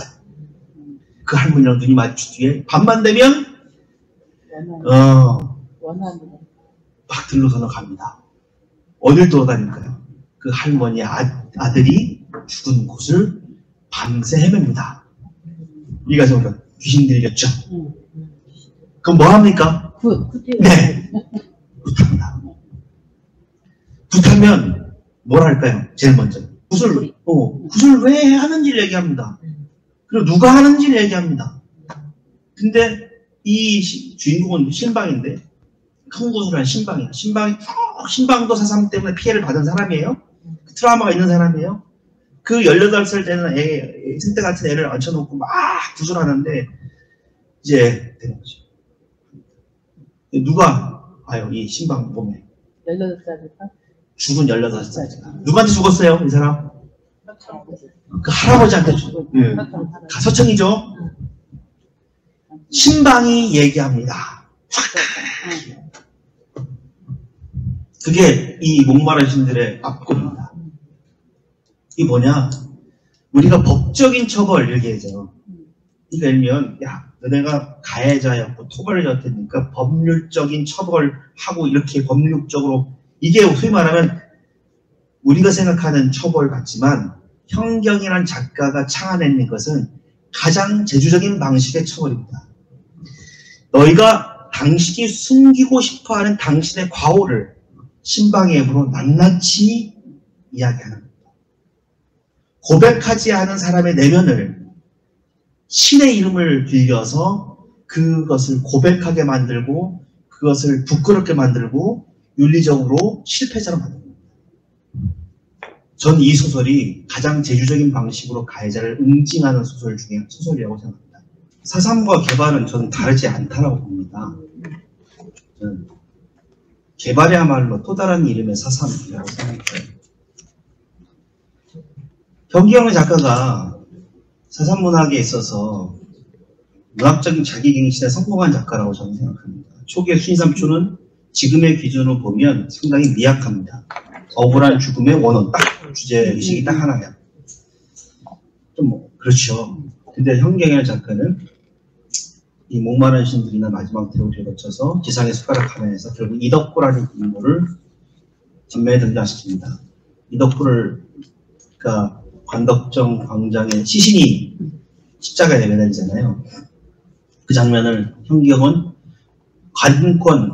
그 할머니랑 눈이 마주친 뒤에 밤만 되면 막 들러서는 갑니다. 어딜 돌아다닐까요? 그 할머니의 아들이 죽은 곳을 밤새 헤맵니다. 이가 정말 귀신 들렸죠. 그럼 뭐 합니까? 네, 굿합니다. 굿하면 뭘 할까요? 제일 먼저 굿을 왜 하는지를 얘기합니다. 그리고 누가 하는지를 얘기합니다. 근데 이 주인공은 신방인데, 큰 곳을 한 신방이에요. 신방도 4.3 때문에 피해를 받은 사람이에요. 트라우마가 있는 사람이에요. 그 18살 되는 생때 같은 애를 앉혀놓고 막 구슬하는데 이제 되는 거죠. 누가 봐요, 이 신방 몸에? 18살일까? 죽은 18살. 누구한테 죽었어요, 이 사람? 그 할아버지한테 죽었어요. 네. 서청이죠? 신방이 얘기합니다. 그게 이 목마른 신들의 앞골입니다. 이게 뭐냐? 우리가 법적인 처벌 얘기하죠. 그러니까 예를 들면, 야, 너네가 가해자였고 토벌자였으니까 법률적인 처벌하고 이렇게 법률적으로, 이게 소위 말하면 우리가 생각하는 처벌 같지만 현경이라는 작가가 창안해낸 것은 가장 제주적인 방식의 처벌입니다. 너희가 당신이 숨기고 싶어하는 당신의 과오를 신방의 입으로 낱낱이 이야기하는 겁니다. 고백하지 않은 사람의 내면을 신의 이름을 빌려서 그것을 고백하게 만들고 그것을 부끄럽게 만들고 윤리적으로 실패자로 만듭니다. 전 이 소설이 가장 제주적인 방식으로 가해자를 응징하는 소설 중에 소설이라고 생각합니다. 사삼과 개발은 저는 다르지 않다라고 봅니다. 저는 개발이야말로 또 다른 이름의 사삼이라고 생각해요. 경기영의 작가가 사삼문학에 있어서 문학적인 자기갱신에 성공한 작가라고 저는 생각합니다. 초기의 순이삼초는 지금의 기준으로 보면 상당히 미약합니다. 억울한 죽음의 원혼, 딱 주제의식이 딱 하나야. 좀 그렇죠. 근데 현경의 작가는 이 목마른 신들이나 마지막 대우를 거쳐서 지상의 숟가락 하나에서 결국 이덕구라는 인물을 전면에 등장시킵니다. 이덕구를 그러니까 관덕정 광장의 시신이 십자가에 내매달리잖아요. 그 장면을 현경은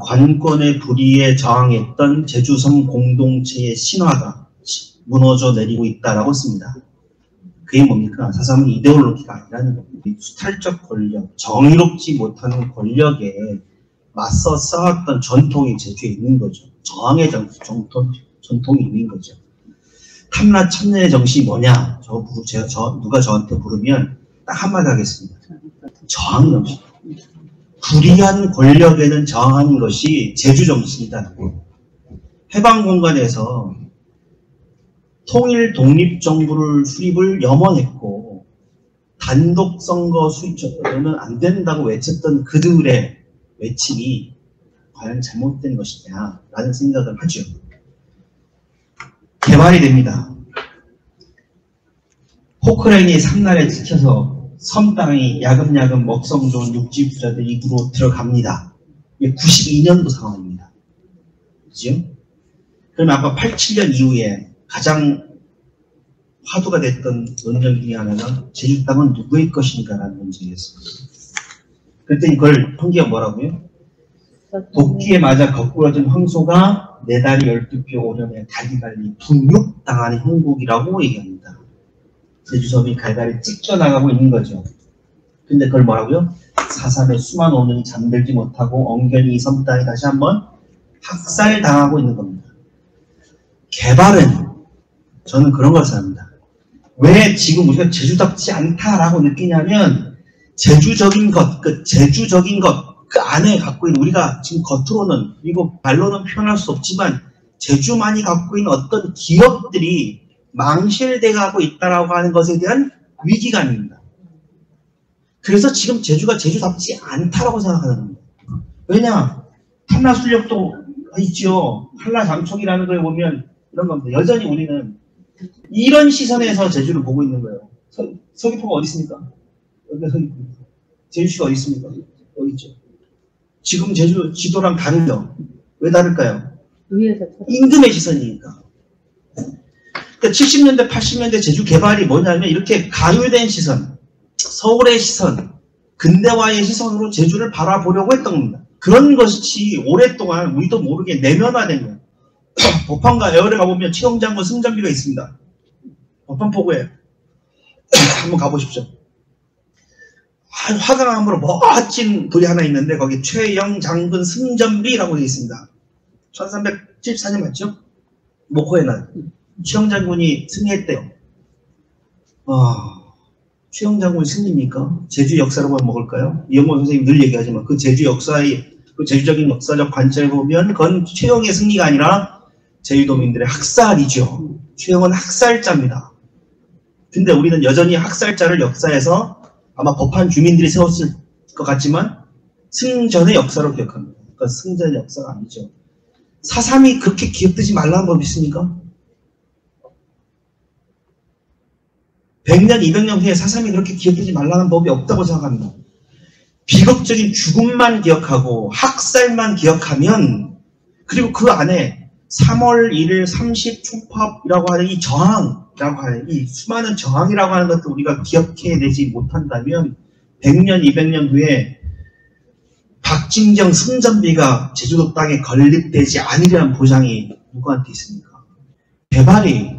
관권의 불의에 저항했던 제주섬 공동체의 신화가 무너져 내리고 있다라고 씁니다. 그게 뭡니까? 사삼은 이데올로기가 아니라는 겁니다. 수탈적 권력, 정의롭지 못하는 권력에 맞서 싸웠던 전통이 제주에 있는 거죠. 저항의 전통이 있는 거죠. 탐라 천년의 정신이 뭐냐? 누가 저한테 부르면 딱 한마디 하겠습니다. 저항 정신. 불의한 권력에는 저항하는 것이 제주 정신이다. 해방 공간에서 통일 독립 정부를 수립을 염원했고 단독 선거 수립은 안 된다고 외쳤던 그들의 외침이 과연 잘못된 것이냐라는 생각을 하죠. 개발이 됩니다. 포크레인이 삼날에 지켜서 섬 땅이 야금야금 먹성 좋은 육지 부자들 입으로 들어갑니다. 이게 92년도 상황입니다. 그죠? 그럼 아까 87년 이후에 가장 화두가 됐던 논쟁 중에 하나가 제주 땅은 누구의 것인가 라는 문제였습니다. 그랬더니 그걸 현기가 뭐라고요? 도끼에 맞아 거꾸러진 황소가 네 다리 12뼈 오름에 갈기갈리 분육당하는 형국이라고 얘기합니다. 제주섬이 갈갈이 찢겨나가고 있는 거죠. 근데 그걸 뭐라고요? 사삼의 수많은 오늘이 잠들지 못하고 엉겨니 이 섬 땅에 다시 한번 학살당하고 있는 겁니다. 개발은 저는 그런 걸 생각합니다. 왜 지금 우리가 제주답지 않다라고 느끼냐면 제주적인 것, 그 안에 갖고 있는 우리가 지금 겉으로는 그리고 말로는 표현할 수 없지만 제주만이 갖고 있는 어떤 기업들이 망실돼가고 있다라고 하는 것에 대한 위기감입니다. 그래서 지금 제주가 제주답지 않다라고 생각하는 겁니다. 왜냐? 한라술력도 있죠. 한라장촉이라는 걸 보면 이런 겁니다. 여전히 우리는 이런 시선에서 제주를 보고 있는 거예요. 서귀포가 어디 있습니까? 여기가 서귀포입니다. 제주시가 어디 있습니까? 여기 있죠. 지금 제주 지도랑 다르죠? 왜 다를까요? 임금의 시선이니까. 그러니까 70년대, 80년대 제주 개발이 뭐냐면 이렇게 가요된 시선, 서울의 시선, 근대화의 시선으로 제주를 바라보려고 했던 겁니다. 그런 것이 오랫동안 우리도 모르게 내면화된 거예요. 법한과 에어를 가보면 최영장군 승전비가 있습니다. 법한포구에 한번 가보십시오. 화강암으로 멋진 돌이 하나 있는데 거기 최영장군 승전비라고 되어 있습니다. 1374년 맞죠? 목호의 날. 최영장군이 승리했대요. 최영장군이 승리입니까? 제주 역사라고 하면 먹을까요? 이영모 선생님이 늘 얘기하지만 그 제주 역사의 그 제주적인 역사적 관점을 보면 그건 최영의 승리가 아니라 제주도민들의 학살이죠. 최영은 학살자입니다. 근데 우리는 여전히 학살자를 역사에서 아마 법한 주민들이 세웠을 것 같지만 승전의 역사로 기억합니다. 그러니까 승전의 역사가 아니죠. 사삼이 그렇게 기억되지 말라는 법이 있습니까? 100년, 200년 후에 사삼이 그렇게 기억되지 말라는 법이 없다고 생각합니다. 비극적인 죽음만 기억하고 학살만 기억하면 그리고 그 안에 3월 1일 30 총파업이라고 하는 이 저항이라고 하는 이 수많은 저항이라고 하는 것도 우리가 기억해내지 못한다면 100년, 200년 후에 박진경 승전비가 제주도 땅에 건립되지 않으리란 보장이 누구한테 있습니까? 개발이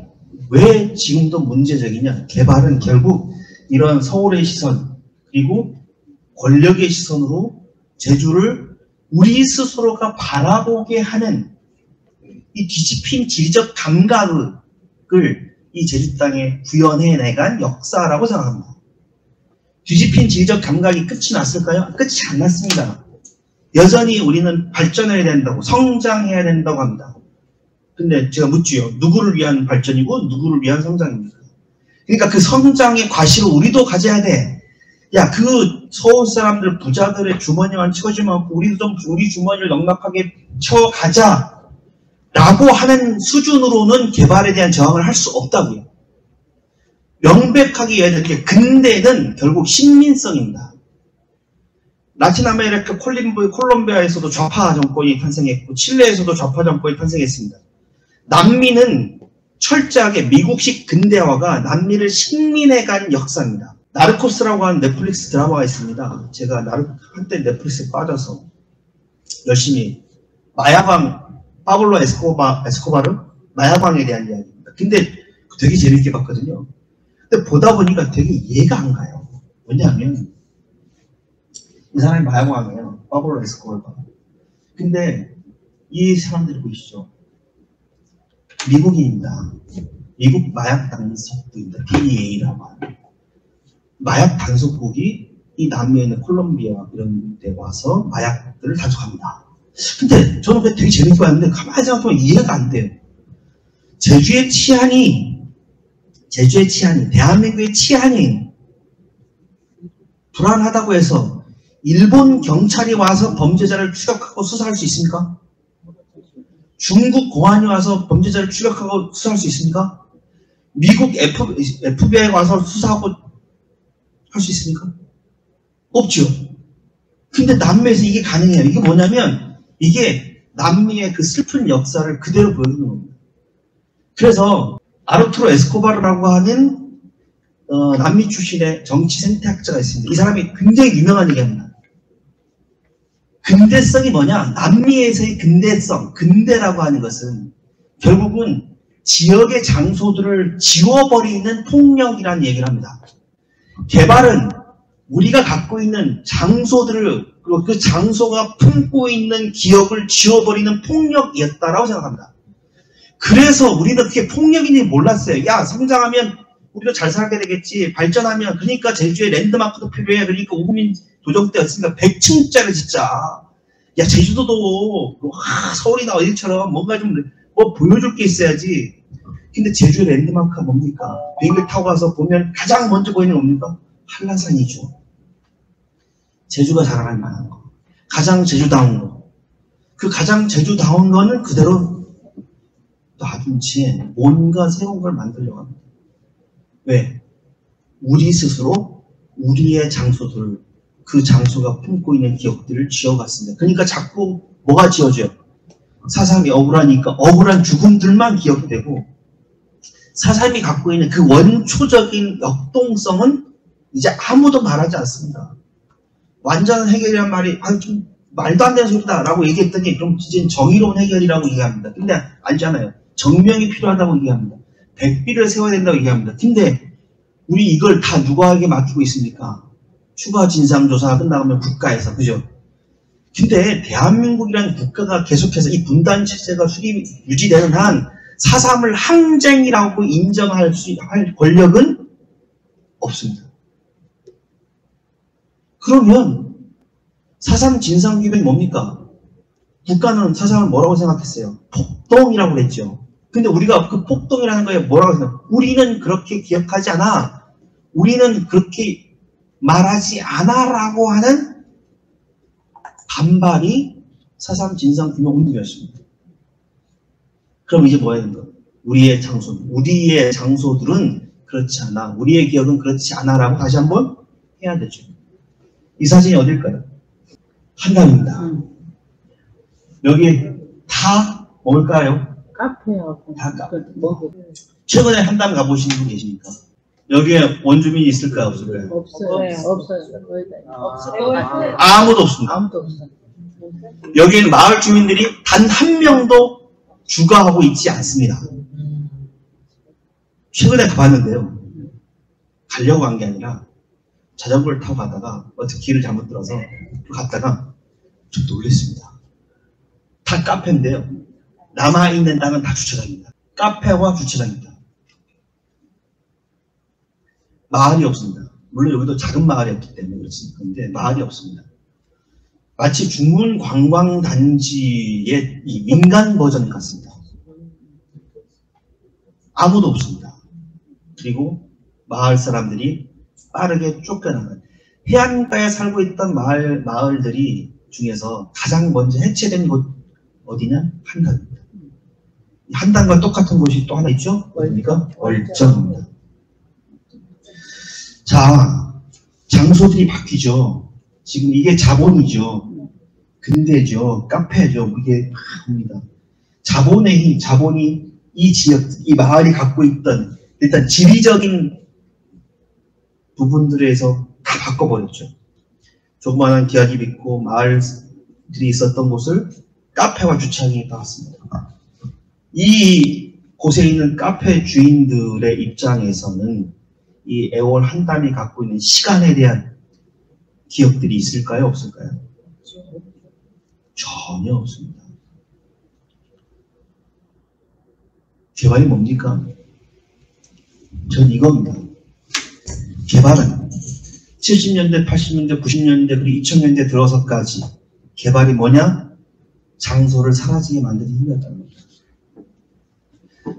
왜 지금도 문제적이냐? 개발은 결국 이런 서울의 시선 그리고 권력의 시선으로 제주를 우리 스스로가 바라보게 하는 이 뒤집힌 지리적 감각을 이 제주 땅에 구현해내간 역사라고 생각합니다. 뒤집힌 지리적 감각이 끝이 났을까요? 끝이 안 났습니다. 여전히 우리는 발전해야 된다고, 성장해야 된다고 합니다. 근데 제가 묻지요. 누구를 위한 발전이고 누구를 위한 성장입니까? 그러니까 그 성장의 과실을 우리도 가져야 돼. 야, 그 서울 사람들 부자들의 주머니만 채워지면 않고 우리도 좀 우리 주머니를 넉넉하게 채워가자 라고 하는 수준으로는 개발에 대한 저항을 할 수 없다고요. 명백하게 이해해야 될 게 근대는 결국 식민성입니다. 라틴 아메리카 콜롬비아에서도 좌파 정권이 탄생했고 칠레에서도 좌파 정권이 탄생했습니다. 남미는 철저하게 미국식 근대화가 남미를 식민해간 역사입니다. 나르코스라고 하는 넷플릭스 드라마가 있습니다. 제가 한때 넷플릭스에 빠져서 열심히 마야광 파블로 에스코바르 마야광에 대한 이야기입니다. 근데 되게 재밌게 봤거든요. 근데 보다 보니까 되게 이해가 안 가요. 왜냐하면 이 사람이 마야광이에요. 파블로 에스코바르. 근데 이 사람들이 보이시죠? 미국인입니다. 미국 마약 단속국입니다. DEA라고 하는. 마약 단속국이 이 남미에 있는 콜롬비아 이런 데 와서 마약들을 단속합니다. 근데 저는 되게 재밌게 봤는데 가만히 생각해보면 이해가 안 돼요. 제주의 치안이 대한민국의 치안이 불안하다고 해서 일본 경찰이 와서 범죄자를 추격하고 수사할 수 있습니까? 중국 공안이 와서 범죄자를 추격하고 수사할 수 있습니까? 미국 FBI가 와서 수사하고 할 수 있습니까? 없죠. 근데 남미에서 이게 가능해요. 이게 뭐냐면 이게 남미의 그 슬픈 역사를 그대로 보여주는 겁니다. 그래서 아르투로 에스코바르라고 하는 남미 출신의 정치 생태학자가 있습니다. 이 사람이 굉장히 유명한 얘기합니다. 근대성이 뭐냐? 남미에서의 근대성, 근대라고 하는 것은 결국은 지역의 장소들을 지워버리는 폭력이라는 얘기를 합니다. 개발은 우리가 갖고 있는 장소들을 그리고 그 장소가 품고 있는 기억을 지워버리는 폭력이었다라고 생각합니다. 그래서 우리는 그게 폭력인지 몰랐어요. 야, 성장하면 우리도 잘 살게 되겠지. 발전하면 그러니까 제주에 랜드마크도 필요해. 그러니까 오구민 도정 때였으니까 100층짜리 진짜. 야, 제주도도 서울이나 어디처럼 뭔가 좀 뭐 보여줄 게 있어야지. 근데 제주의 랜드마크가 뭡니까? 비행기 타고 가서 보면 가장 먼저 보이는 게 뭡니까? 한라산이죠. 제주가 자랑할 만한 거. 가장 제주다운 거. 그 가장 제주다운 거는 그대로 놔둔 채 뭔가 새로운 걸 만들려고 합니다. 왜? 우리 스스로 우리의 장소들을 그 장소가 품고 있는 기억들을 지어갔습니다. 그러니까 자꾸 뭐가 지어져요? 사삼이 억울하니까 억울한 죽음들만 기억되고 사삼이 갖고 있는 그 원초적인 역동성은 이제 아무도 말하지 않습니다. 완전한 해결이란 말이 좀 말도 안 되는 소리다 라고 얘기했더니 좀 진짜 정의로운 해결이라고 얘기합니다. 근데 알잖아요. 정명이 필요하다고 얘기합니다. 백비를 세워야 된다고 얘기합니다. 근데 우리 이걸 다 누구에게 맡기고 있습니까? 추가 진상조사가 끝나면 국가에서, 그죠? 근데 대한민국이라는 국가가 계속해서 이 분단 체제가 유지되는 한 4.3을 항쟁이라고 인정할 권력은 없습니다. 그러면 4.3 진상규명이 뭡니까? 국가는 4.3을 뭐라고 생각했어요? 폭동이라고 그랬죠. 근데 우리가 그 폭동이라는 거에 뭐라고 생각해요? 우리는 그렇게 기억하지 않아. 우리는 그렇게 말하지 않아 라고 하는 반발이 4.3 진상규명 운동이었습니다. 그럼 이제 뭐 해야 되는 거예요? 우리의 장소들은 그렇지 않아. 우리의 기억은 그렇지 않아 라고 다시 한번 해야 되죠. 이 사진이 어딜까요? 한남입니다. 여기 다 뭘까요? 카페하고 다 카페. 뭐 최근에 한남 가보신 분 계십니까? 여기에 원주민이 있을까요? 없을까요? 없어요. 없어요. 아무도 없습니다. 아무도 없어요. 여기에는 마을 주민들이 단 한 명도 주거하고 있지 않습니다. 최근에 가봤는데요. 가려고 간 게 아니라 자전거를 타고 가다가 어떻게 길을 잘못 들어서 갔다가 좀 놀랐습니다. 다 카페인데요. 남아있는 땅은 다 주차장입니다. 카페와 주차장입니다. 마을이 없습니다. 물론 여기도 작은 마을이었기 때문에 그렇습니다. 그런데 마을이 없습니다. 마치 중문 관광단지의 이 민간 버전 같습니다. 아무도 없습니다. 그리고 마을 사람들이 빠르게 쫓겨나는, 해안가에 살고 있던 마을들이 중에서 가장 먼저 해체된 곳 어디냐? 한단입니다. 한단과 똑같은 곳이 또 하나 있죠? 어디입니까? 월정입니다. 자, 장소들이 바뀌죠. 지금 이게 자본이죠. 근대죠. 카페죠. 이게 뭡니다. 자본의 힘, 자본이 이 지역, 이 마을이 갖고 있던 일단 지리적인 부분들에서 다 바꿔버렸죠. 조그마한 기와집 있고 마을들이 있었던 곳을 카페와 주차장이 나왔습니다. 이 곳에 있는 카페 주인들의 입장에서는 이 애월 한담이 갖고 있는 시간에 대한 기억들이 있을까요? 없을까요? 전혀 없습니다. 개발이 뭡니까? 전 이겁니다. 개발은 70년대, 80년대, 90년대, 그리고 2000년대 들어서까지 개발이 뭐냐? 장소를 사라지게 만드는 힘이었다는 겁니다.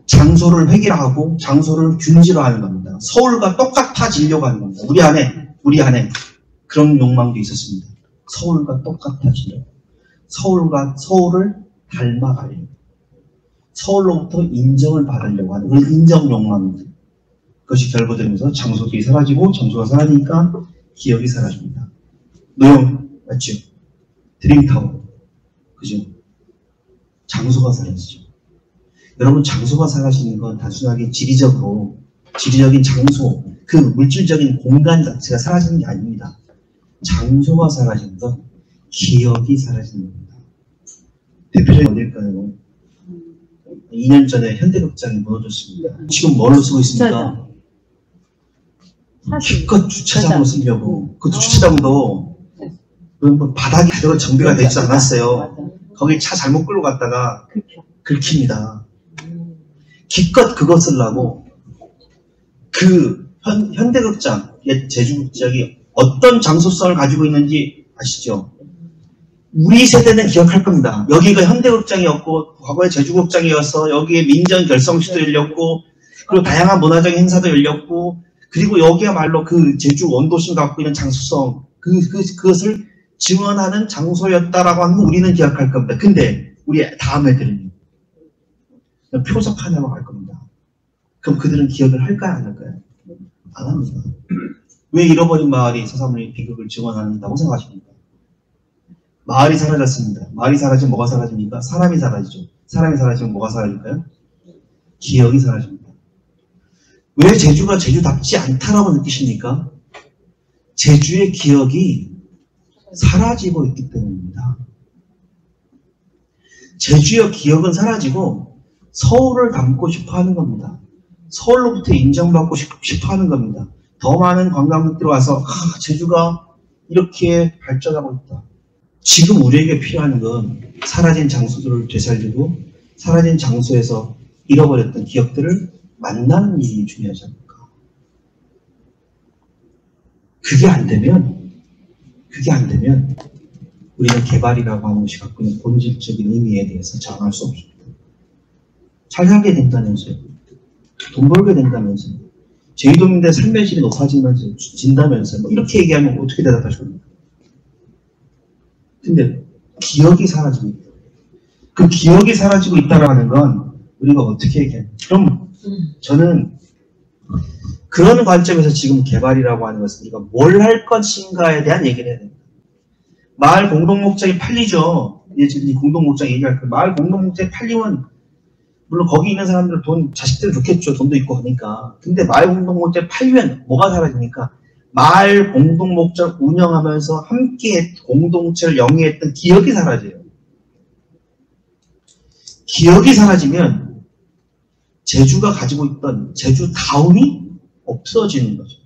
장소를 획일화하고 장소를 균질화하는 겁니다. 서울과 똑같아지려고 하는 겁니다. 우리 안에 그런 욕망도 있었습니다. 서울과 똑같아지려고. 서울을 닮아가려고. 서울로부터 인정을 받으려고 하는 그런 인정 욕망입니다. 그것이 결부되면서 장소들이 사라지고, 장소가 사라지니까 기억이 사라집니다. 노형 맞죠? 드림타워, 그죠? 장소가 사라지죠. 여러분, 장소가 사라지는 건 단순하게 지리적인 장소, 그 물질적인 공간 자체가 사라지는 게 아닙니다. 장소가 사라지는 건 기억이 사라지는 겁니다. 대표적인 어딜까요? 2년 전에 현대극장이 무너졌습니다. 지금 뭘로 쓰고 있습니까? 기껏 주차장으로 쓰려고. 그것도 주차장도 뭐 바닥이 제대로 정비가 되지 않았어요. 거기 차 잘못 끌고 갔다가 긁힙니다. 기껏 그거 쓰려고. 그 현대극장, 제주극장이 어떤 장소성을 가지고 있는지 아시죠? 우리 세대는 기억할 겁니다. 여기가 현대극장이었고, 과거에 제주극장이어서 여기에 민전 결성식도 열렸고, 그리고 다양한 문화적인 행사도 열렸고, 그리고 여기야말로 그 제주 원도심 갖고 있는 장소성, 그것을 증언하는 장소였다라고 하는 거 우리는 기억할 겁니다. 근데 우리 다음 애들은요, 표적하냐고 할 겁니다. 그럼 그들은 기억을 할까요, 안 할까요? 안 합니다. 왜 잃어버린 마을이 서사문의 비극을 증언한다고 생각하십니까? 마을이 사라졌습니다. 마을이 사라지면 뭐가 사라집니까? 사람이 사라지죠. 사람이 사라지면 뭐가 사라질까요? 기억이 사라집니다. 왜 제주가 제주답지 않다라고 느끼십니까? 제주의 기억이 사라지고 있기 때문입니다. 제주의 기억은 사라지고 서울을 담고 싶어 하는 겁니다. 서울로부터 인정받고 싶어 하는 겁니다. 더 많은 관광객들이 와서 제주가 이렇게 발전하고 있다. 지금 우리에게 필요한 건 사라진 장소들을 되살리고 사라진 장소에서 잃어버렸던 기억들을 만나는 일이 중요하지 않을까. 그게 안 되면 우리는 개발이라고 하는 것이 갖고 있는 본질적인 의미에 대해서 저항할 수 없습니다. 잘 살게 된다면서요. 돈 벌게 된다면서요. 제주도민들의 삶의 질이 높아지면서 진다면서요. 뭐 이렇게 얘기하면 어떻게 대답하실 겁니까? 근데 기억이 사라집니다. 그 기억이 사라지고 있다는 건 우리가 어떻게 얘기해요? 그럼 저는 그런 관점에서 지금 개발이라고 하는 것은 우리가 뭘 할 것인가에 대한 얘기를 해야 됩니다. 마을 공동목장이 팔리죠. 지금 공동목장 얘기할 때 마을 공동목장이 팔리면 물론 거기 있는 사람들 돈, 자식들 좋겠죠. 돈도 있고 하니까. 근데 마을 공동목장이 팔리면 뭐가 사라집니까? 마을 공동목적 운영하면서 함께 공동체를 영위했던 기억이 사라져요. 기억이 사라지면 제주가 가지고 있던 제주다움이 없어지는 거죠.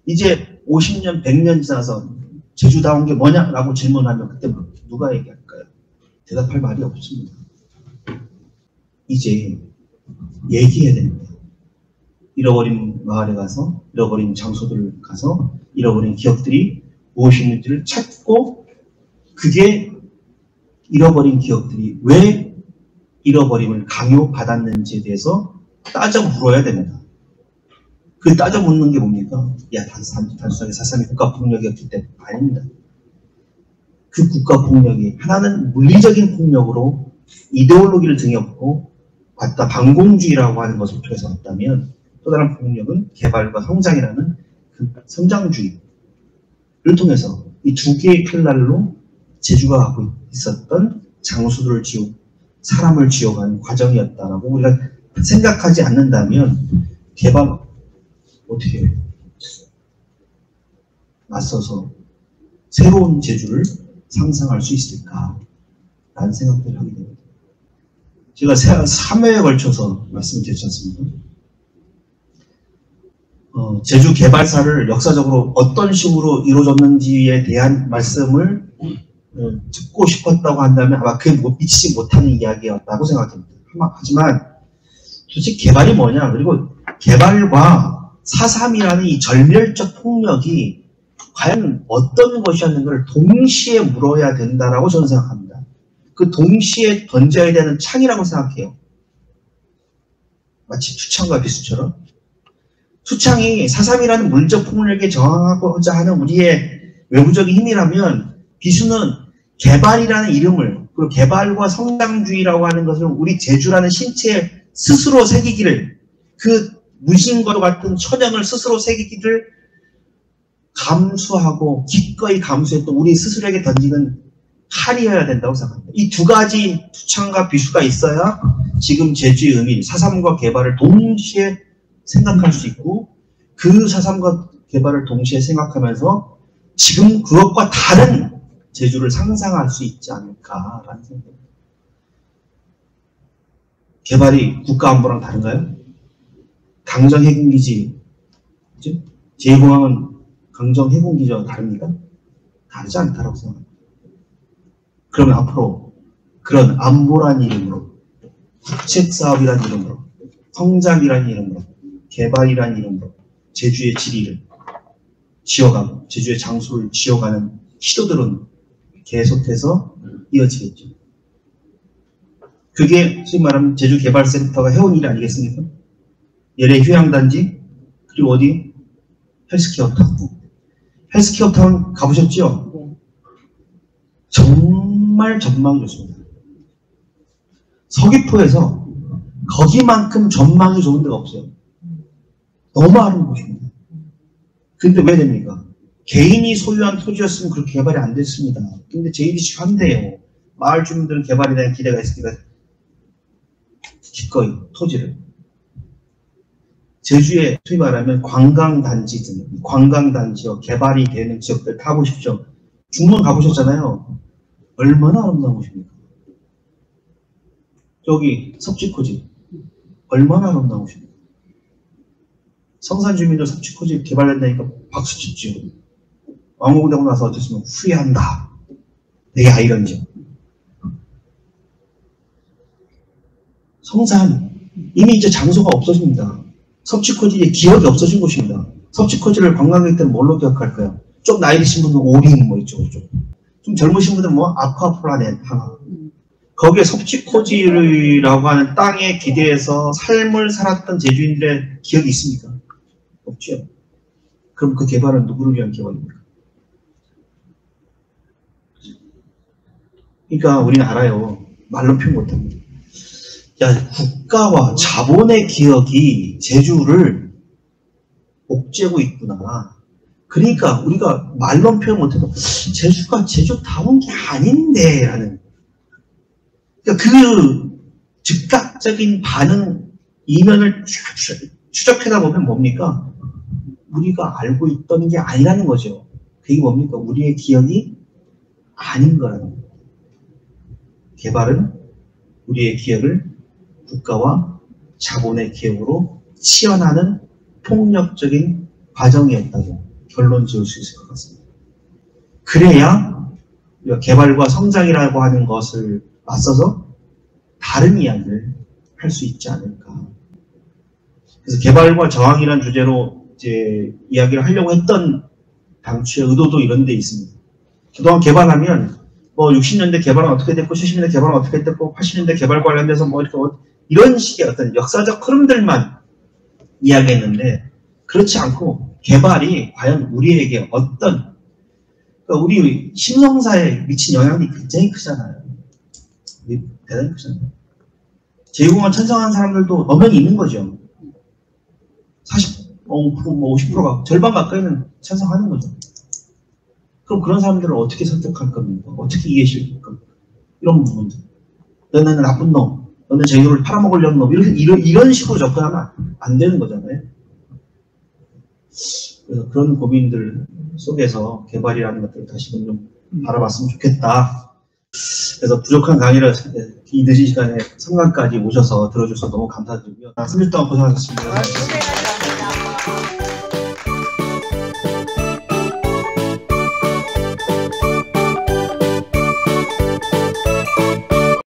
이제 50년, 100년 지나서 제주다운 게 뭐냐라고 질문하면 그때 누가 얘기할까요? 대답할 말이 없습니다. 이제 얘기해야 됩니다. 잃어버린 마을에 가서, 잃어버린 장소들 가서, 잃어버린 기억들이 무엇인지를 찾고, 그게 잃어버린 기억들이 왜 잃어버림을 강요받았는지에 대해서 따져 물어야 됩니다. 그 따져 묻는 게 뭡니까? 야, 단순하게 4.3이 국가폭력이었기 때문에 아닙니다. 그 국가폭력이 하나는 물리적인 폭력으로 이데올로기를 등에 업고 왔다 반공주의라고 하는 것을 통해서 왔다면, 또 다른 폭력은 개발과 성장이라는 그 성장주의를 통해서 이 두 개의 필날로 제주가 하고 있었던 장소들을 사람을 지어가는 과정이었다라고 우리가 생각하지 않는다면 개발 어떻게 맞서서 새로운 제주를 상상할 수 있을까라는 생각들을 하게 됩니다. 제가 3회에 걸쳐서 말씀드렸지 않습니까? 제주 개발사를 역사적으로 어떤 식으로 이루어졌는지에 대한 말씀을 듣고 싶었다고 한다면 아마 그게 미치지 못하는 이야기였다고 생각합니다. 하지만 솔직히 개발이 뭐냐, 그리고 개발과 4.3이라는 이 절멸적 폭력이 과연 어떤 것이었는가를 동시에 물어야 된다라고 저는 생각합니다. 그 동시에 던져야 되는 창이라고 생각해요. 마치 투창과 비수처럼. 투창이 4.3이라는 물적 폭력에 저항하고자 하는 우리의 외부적인 힘이라면, 비수는 개발이라는 이름을, 그리고 개발과 성장주의라고 하는 것을 우리 제주라는 신체에 스스로 새기기를, 그 무신과도 같은 천연을 스스로 새기기를 감수하고 기꺼이 감수했던 우리 스스로에게 던지는 칼이어야 된다고 생각합니다. 이 두 가지 투창과 비수가 있어야 지금 제주의 의미, 4.3과 개발을 동시에 생각할 수 있고, 그 4.3과 개발을 동시에 생각하면서 지금 그것과 다른 제주를 상상할 수 있지 않을까라는 생각입니다. 개발이 국가안보랑 다른가요? 강정 해군기지, 그죠? 제2공항은 강정 해군기지와 다릅니까? 다르지 않다라고 생각합니다. 그러면 앞으로 그런 안보란 이름으로, 국책사업이란 이름으로, 성장이란 이름으로, 개발이란 이름으로 제주의 지리를 지어가고 제주의 장소를 지어가는 시도들은 계속해서 이어지겠죠. 그게 소위 말하면 제주개발센터가 해온 일 아니겠습니까? 예래 휴양단지, 그리고 어디? 헬스케어타운. 헬스케어타운 가보셨죠? 정말 전망이 좋습니다. 서귀포에서 거기만큼 전망이 좋은 데가 없어요. 너무 아름다운 곳입니다. 근데 왜 됩니까? 개인이 소유한 토지였으면 그렇게 개발이 안 됐습니다. 근데 JDC가 한대요. 마을 주민들은 개발에 대한 기대가 있으니까 기꺼이 토지를. 제주에 소위 말하면 관광단지들, 관광단지와 개발이 되는 지역들 타보십시오. 중문 가보셨잖아요. 얼마나 아름다운 곳입니까? 저기 섭지코지 얼마나 아름다운 곳입니까? 성산 주민들 섭지코지 개발된다니까 박수 칩죠. 왕호되고 나서 어쨌으면 후회한다. 되게 아이러니죠. 성산 이미 이제 장소가 없어집니다. 섭지코지의 기억이 없어진 곳입니다. 섭지코지를 관광객들은 뭘로 기억할까요? 좀 나이 드신 분들은 오링 뭐 이쪽. 좀 젊으신 분들은 뭐 아쿠아플라넷 하나. 거기에 섭지코지라고 하는 땅에 기대해서 삶을 살았던 제주인들의 기억이 있습니까? 없죠. 그럼 그 개발은 누구를 위한 개발입니까? 그러니까 우리는 알아요. 말로 표현 못합니다. 야, 국가와 자본의 기억이 제주를 옥죄고 있구나. 그러니까 우리가 말로 표현 못해도 제주가 제주다운 게 아닌데 라는, 그러니까 그 즉각적인 반응 이면을 추적하다 보면 뭡니까? 우리가 알고 있던 게 아니라는 거죠. 그게 뭡니까? 우리의 기억이 아닌 거라는 거예요. 개발은 우리의 기억을 국가와 자본의 기억으로 치환하는 폭력적인 과정이었다고 결론 지을 수 있을 것 같습니다. 그래야 우리가 개발과 성장이라고 하는 것을 맞서서 다른 이야기를 할 수 있지 않을까. 그래서 개발과 저항이라는 주제로 이제 이야기를 하려고 했던 당초의 의도도 이런 데 있습니다. 그동안 개발하면 뭐 60년대 개발은 어떻게 됐고 70년대 개발은 어떻게 됐고 80년대 개발 관련돼서 뭐 이렇게 이런 식의 어떤 역사적 흐름들만 이야기했는데 그렇지 않고 개발이 과연 우리에게 어떤 그러니까 우리 신성사에 미친 영향이 굉장히 크잖아요. 대단히 크잖아요. 제2공간 찬성하는 사람들도 엄연히 있는 거죠. 40%, 50%가 절반 가까이는 찬성하는 거죠. 그럼 그런 사람들을 어떻게 선택할 겁니까? 어떻게 이해하실 겁니까? 이런 부분들. 너는 나쁜 놈, 너는 제주도를 팔아먹으려는 놈, 이런 식으로 접근하면 안 되는 거잖아요. 그래서 그런 고민들 속에서 개발이라는 것들을 다시금 좀 바라봤으면 좋겠다. 그래서 부족한 강의를 이 늦은 시간에 성강까지 오셔서 들어주셔서 너무 감사드리고요. 3주 동안 고생하셨습니다.